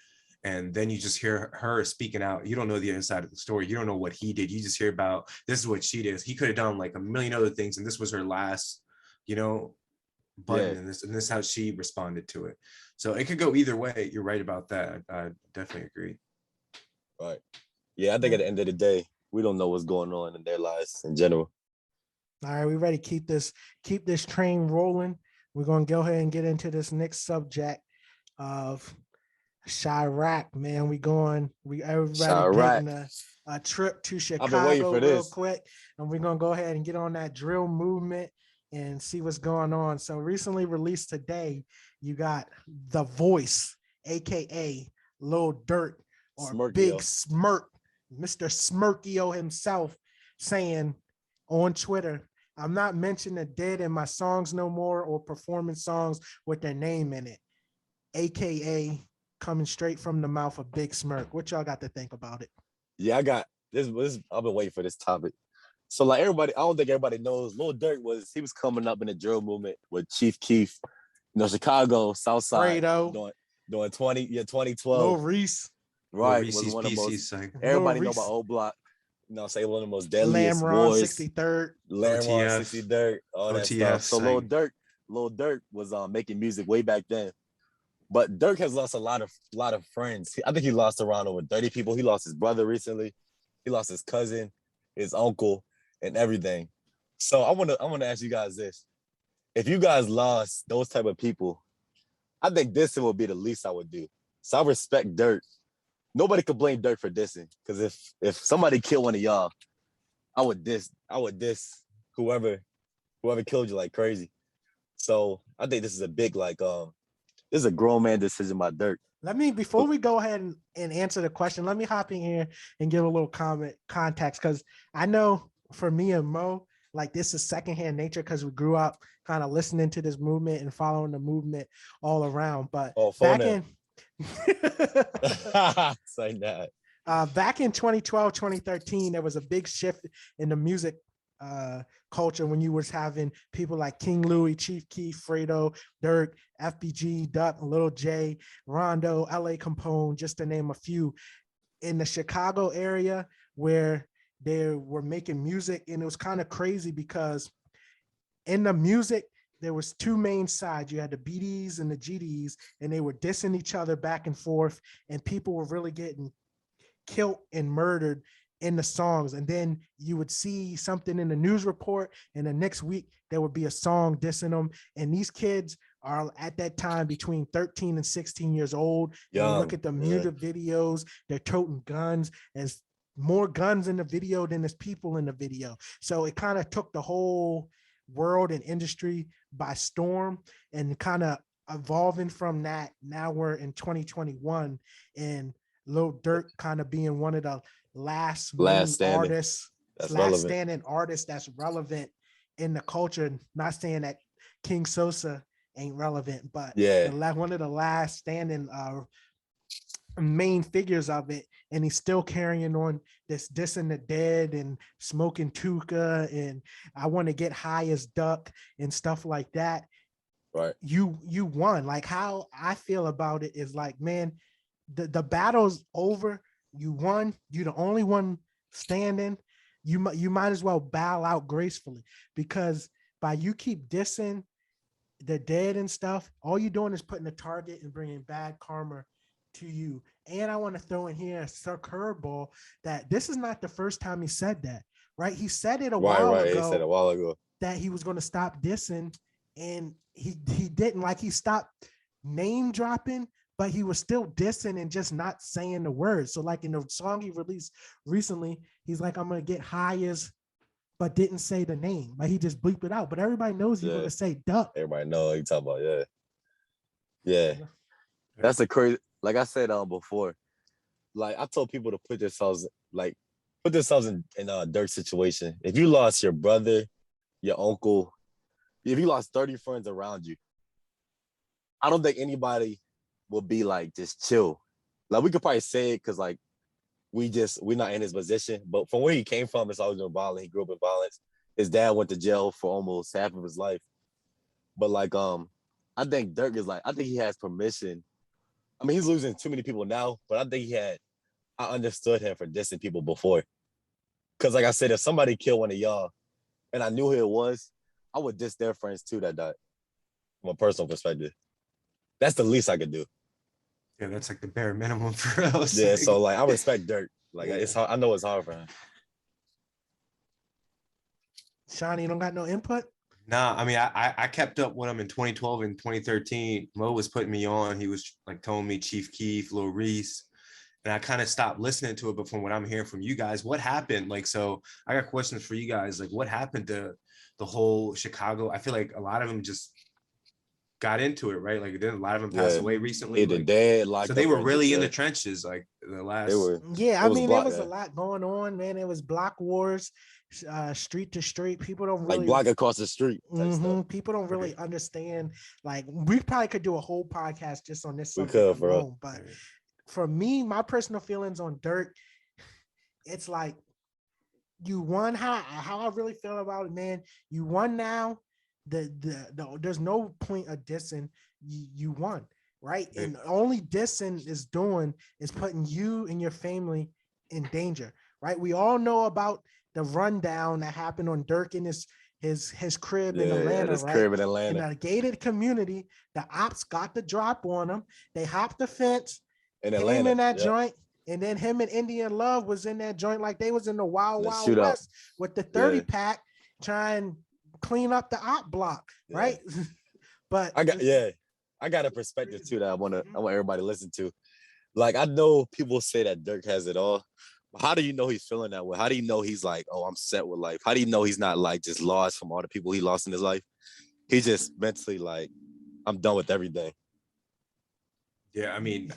and then you just hear her speaking out. You don't know the inside of the story. You don't know what he did. You just hear about, this is what she did. He could have done like a million other things, and this was her last, button, Yeah. and this is how she responded to it. So it could go either way. You're right about that. I definitely agree. Right. Yeah, I think at the end of the day, we don't know what's going on in their lives in general. All right, we ready to keep this train rolling. We're gonna go ahead and get into this next subject of Chirac, man. Everybody Chirac. getting a trip to I've been waiting Chicago for real this. quick, and we're gonna go ahead and get on that drill movement and see what's going on. So recently released today, you got The Voice, aka Lil Durk, or Smirkio. Big Smirk, Mr. Smirkio himself, saying on Twitter, I'm not mentioning the dead in my songs no more, or performing songs with their name in it, aka coming straight from the mouth of Big Smirk. What y'all got to think about it? Yeah, I got this. I've been waiting for this topic. So like everybody, I don't think everybody knows. Lil Durk was coming up in the drill movement with Chief Keef, Chicago, Southside, Fredo, doing 2012. Lil Reese, Right, was Reese's one of the most. Pieces thing. Everybody Lil know about Reese, Old Block. Say one of the most deadliest Lamron, wars. 63rd, Lamron, OTF, 60 Dirt, all that OTF stuff. So Lil thing. Durk was making music way back then. But Dirk has lost a lot of friends. I think he lost around over 30 people. He lost his brother recently. He lost his cousin, his uncle, and everything. So I wanna ask you guys this. If you guys lost those type of people, I think dissing would be the least I would do. So I respect Dirk. Nobody could blame Dirk for dissing. Because if somebody killed one of y'all, I would diss whoever killed you like crazy. So I think this is a big this is a grown man decision by Dirk. Before we go ahead and answer the question, let me hop in here and give a little context, because I know for me and Mo, like, this is secondhand nature because we grew up kind of listening to this movement and following the movement all around. But back in Say that. Back in 2012, 2013, there was a big shift in the music culture when you was having people like King Louis, Chief Keef, Fredo, Dirk, FBG, Duck, Lil J, Rondo, LA Capone, just to name a few, in the Chicago area, where they were making music. And it was kind of crazy because in the music, there was two main sides. You had the BDs and the GDs, and they were dissing each other back and forth, and people were really getting killed and murdered in the songs. And then you would see something in the news report, and the next week there would be a song dissing them. And these kids are at that time between 13 and 16 years old. You look at the music videos, they're toting guns. There's more guns in the video than there's people in the video. So it kind of took the whole world and industry by storm, and kind of evolving from that. Now we're in 2021, and Lil Durk kind of being one of the last standing artists that's relevant in the culture. Not saying that King Sosa ain't relevant, but Yeah. one of the last standing main figures of it, and he's still carrying on this dissing the dead and smoking Tuka and I want to get high as duck and stuff like that. Right. You won. Like how I feel about it is like, man, the battle's over. You won. You're the only one standing. You might as well bow out gracefully, because by you keep dissing the dead and stuff, all you're doing is putting a target and bringing bad karma to you. And I want to throw in here a curveball that this is not the first time he said that, right? He said it a while ago. He said a while ago that he was going to stop dissing, and he didn't. Like, he stopped name dropping, but he was still dissing and just not saying the words. So like in the song he released recently, he's like, I'm going to get high as, but didn't say the name. Like he just bleeped it out. But everybody knows he's going to say duck. Everybody know what you talking about. Yeah. That's a crazy, like I said before, like I told people to put themselves in Durk's situation. If you lost your brother, your uncle, if you lost 30 friends around you, I don't think anybody will be like just chill. Like we could probably say it because like we're not in his position, but from where he came from, it's always been violent. He grew up in violence. His dad went to jail for almost half of his life. But like I think Durk is like, I think he has permission. I mean, he's losing too many people now, but I think I understood him for dissing people before. Because like I said, if somebody killed one of y'all and I knew who it was, I would diss their friends too that died, from a personal perspective. That's the least I could do. Yeah, that's like the bare minimum for us. Yeah, so like I respect Durk. Like it's hard, I know it's hard for him. Shawnee, you don't got no input? Nah, I mean, I kept up with him in 2012 and 2013. Mo was putting me on. He was like telling me Chief Keef, Lil Reese, and I kind of stopped listening to it. But from what I'm hearing from you guys, what happened? Like, so I got questions for you guys. Like, what happened to the whole Chicago? I feel like a lot of them just got into it, right? Like, then a lot of them passed away recently. Either dead, locked so they up, were or really in the dead. trenches, like the last. They were. Yeah, I mean, there was yeah. a lot going on, man. It was block wars, street to street. People don't really like block across the street. People don't really understand. Like, we probably could do a whole podcast just on this subject We could, alone. But for me, my personal feelings on Durk, it's like you won. How I really feel about it, man. You won now. There's no point of dissing. You won, right? Yeah. And only dissing is doing is putting you and your family in danger, right? We all know about the rundown that happened on Durk in his crib in Atlanta, right? Crib in Atlanta. In a gated community, the ops got the drop on him. They hopped the fence, came in that joint. And then him and Indian Love was in that joint like they was in the Wild West with the 30 pack trying clean up the op block, right? But I got a perspective too that I want everybody to listen to. Like, I know people say that Durk has it all. How do you know he's feeling that way? How do you know he's like, oh, I'm set with life? How do you know he's not like just lost from all the people he lost in his life? He's just mentally like, I'm done with everything. Yeah, I mean,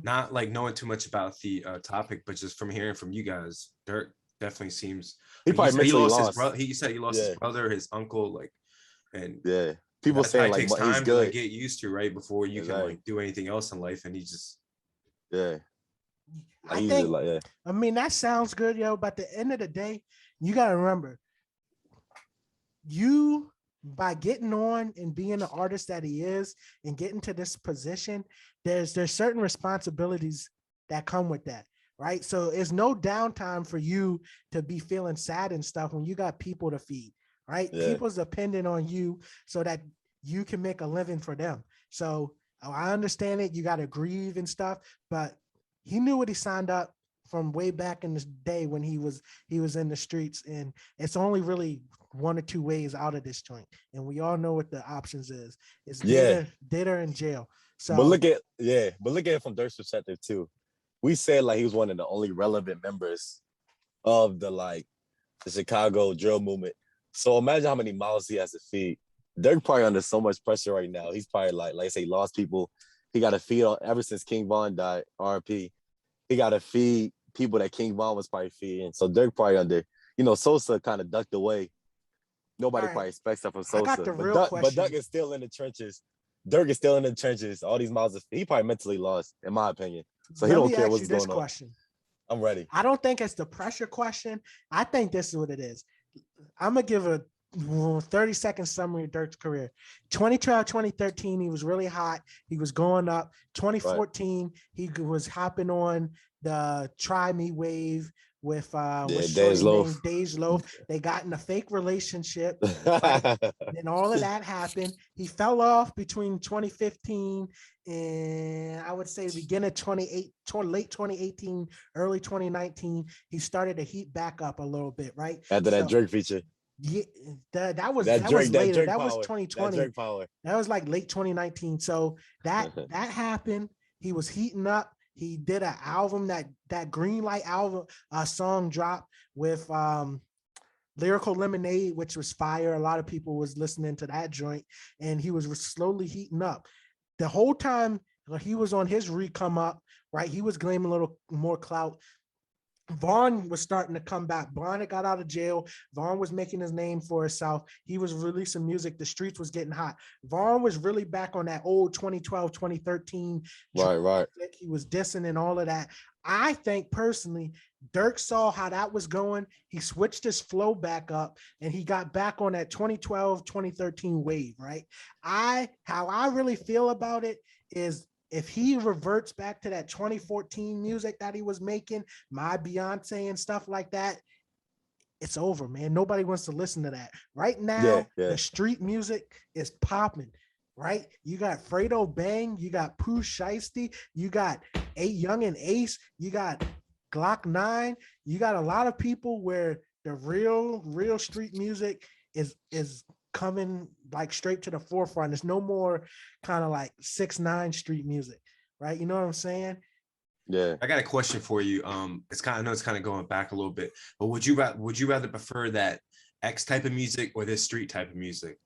not like knowing too much about the topic, but just from hearing from you guys, Durk definitely seems. He probably mentally lost. His brother. He said he lost his brother, his uncle, like, and people say like takes time he's good to like, get used to, right, before you can like do anything else in life, and he just I think I mean, that sounds good, yo. But at the end of the day, you gotta remember, you by getting on and being the artist that he is and getting to this position, there's certain responsibilities that come with that, right? So it's no downtime for you to be feeling sad and stuff when you got people to feed, right? People's dependent on you so that you can make a living for them. So I understand it. You got to grieve and stuff, but he knew what he signed up from way back in the day when he was in the streets, and it's only really one or two ways out of this joint, and we all know what the options is. It's dead or in jail. So, but look at it from Durk's perspective too. We said like he was one of the only relevant members of the Chicago drill movement. So imagine how many mouths he has to feed. Durk probably under so much pressure right now. He's probably like I say, he lost people. He got to feed ever since King Von died, RP. He got to feed people that King Von was probably feeding. So Durk probably under, Sosa kind of ducked away. nobody All quite right. expects that from I got Sosa. the But real Duck, question. is still in the trenches. Dirk is still in the trenches. All these miles of he probably mentally lost, in my opinion. So he Let don't me care ask you what's this going on. question. I'm ready. I don't think it's the pressure question. I think this is what it is. I'm going to give a 30-second summary of Dirk's career. 2012, 2013, he was really hot. He was going up. 2014, he was hopping on the Try Me wave with Dej shorty Loaf. named Dej Loaf. They got in a fake relationship. Right? Then all of that happened. He fell off between 2015 and I would say the beginning of late 2018, early 2019. He started to heat back up a little bit, right? After that Drake feature. Yeah, that was Drake, later. Drake That was power. 2020. That Drake power. That was like late 2019. So that happened. He was heating up. He did an album that Green Light album song drop with Lyrical Lemonade, which was fire. A lot of people was listening to that joint, and he was slowly heating up. The whole time he was on his re-come up, right? He was claiming a little more clout. Vaughn was starting to come back. Vaughn had got out of jail. Vaughn was making his name for himself. He was releasing music. The streets was getting hot. Vaughn was really back on that old 2012, 2013. Right. He was dissing and all of that. I think personally, Dirk saw how that was going. He switched his flow back up and he got back on that 2012, 2013 wave, right? How I really feel about it is if he reverts back to that 2014 music that he was making, my Beyonce and stuff like that, it's over, man. Nobody wants to listen to that. Right now, the street music is popping, right? You got Fredo Bang, you got Pooh Shiesty, you got Young and Ace, you got Glock 9, you got a lot of people where the real street music is coming like straight to the forefront. It's no more kind of like 6ix9ine street music, right? You know what I'm saying? Yeah. I got a question for you. It's kind of going back a little bit, but would you rather prefer that X type of music or this street type of music?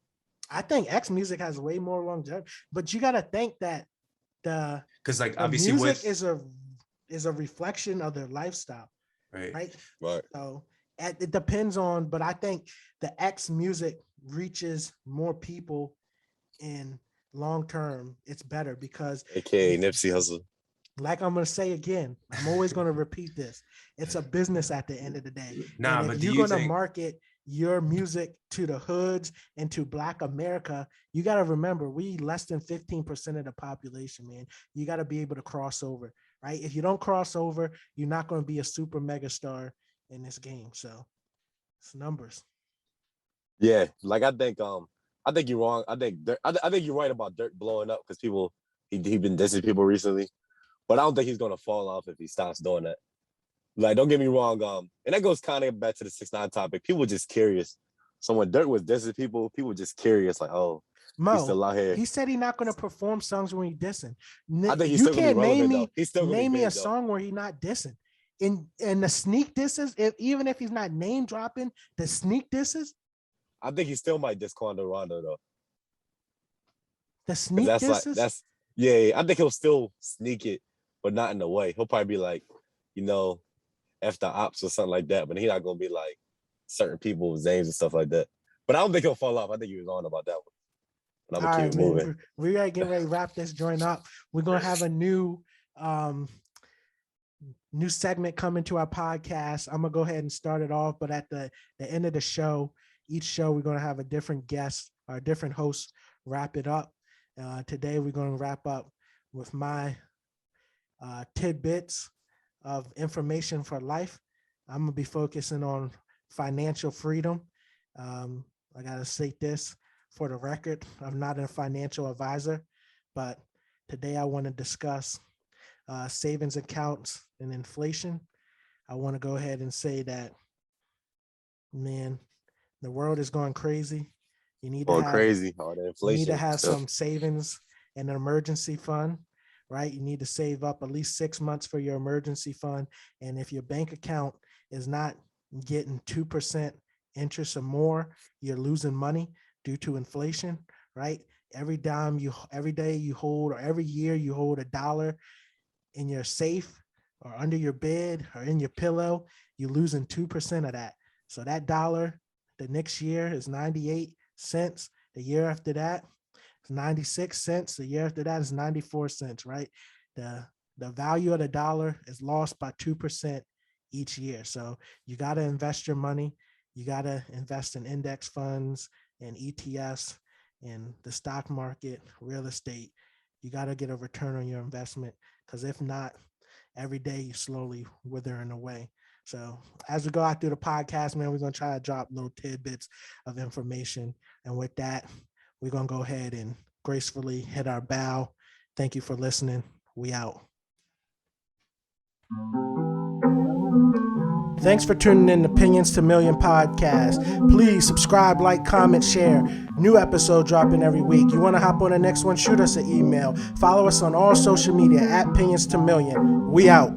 I think X music has way more longevity, but you got to think that because like the obviously music is a reflection of their lifestyle, right? So it depends on, but I think the X music reaches more people in long term. It's better because AKA Nipsey Hussle. Like I'm going to say again, I'm always going to repeat this. It's a business at the end of the day. Nah, and but if you're going to market your music to the hoods and to Black America, you got to remember we less than 15% of the population, man. You got to be able to cross over, right? If you don't cross over, you're not going to be a super mega star in this game. So it's numbers. Yeah, like I think you're wrong. I think you're right about Dirk blowing up because people he been dissing people recently. But I don't think he's gonna fall off if he stops doing that. Like, don't get me wrong. And that goes kind of back to the 6ix9ine topic. People were just curious. So when Dirk was dissing people were just curious, like, oh, he's still out here. He said he's not gonna perform songs when he's dissing. I think he's still gonna be relevant, though. He's still name me a song where he's not dissing. In the sneak disses, even if he's not name dropping, the sneak disses. I think he still might diss Quando Rondo though. The sneak disses. I think he'll still sneak it. But not in the way. He'll probably be like, F the opps or something like that. But he's not gonna be like certain people's names and stuff like that. But I don't think he'll fall off. I think he was on about that one. But I'm gonna keep moving. We gotta get ready to wrap this joint up. We're gonna have a new segment coming to our podcast. I'm gonna go ahead and start it off. But at the end of the show, each show we're gonna have a different guest or a different host wrap it up. Today we're gonna wrap up with my tidbits of information for life. I'm gonna be focusing on financial freedom. I gotta state this for the record. I'm not a financial advisor, but today I want to discuss savings accounts and inflation. I want to go ahead and say that, man, the world is going crazy. You need to have crazy. All the inflation. You need to have some savings and an emergency fund. Right? You need to save up at least 6 months for your emergency fund. And if your bank account is not getting 2% interest or more, you're losing money due to inflation, right? Every day you hold, or every year you hold $1 in your safe or under your bed or in your pillow, you're losing 2% of that. So that dollar The next year is 98 cents. The year after that is 96 cents. The year after that is 94 cents, right? The value of the dollar is lost by 2% each year. So you got to invest your money. You got to invest in index funds and ETFs in the stock market, real estate. You got to get a return on your investment, because if not, every day you slowly withering away. So as we go out through the podcast, man, we're going to try to drop little tidbits of information. And with that, we're going to go ahead and gracefully hit our bow. Thank you for listening. We out. Thanks for tuning in to Opinions to Million podcast. Please subscribe, like, comment, share. New episode dropping every week. You want to hop on the next one? Shoot us an email. Follow us on all social media at Opinions to Million. We out.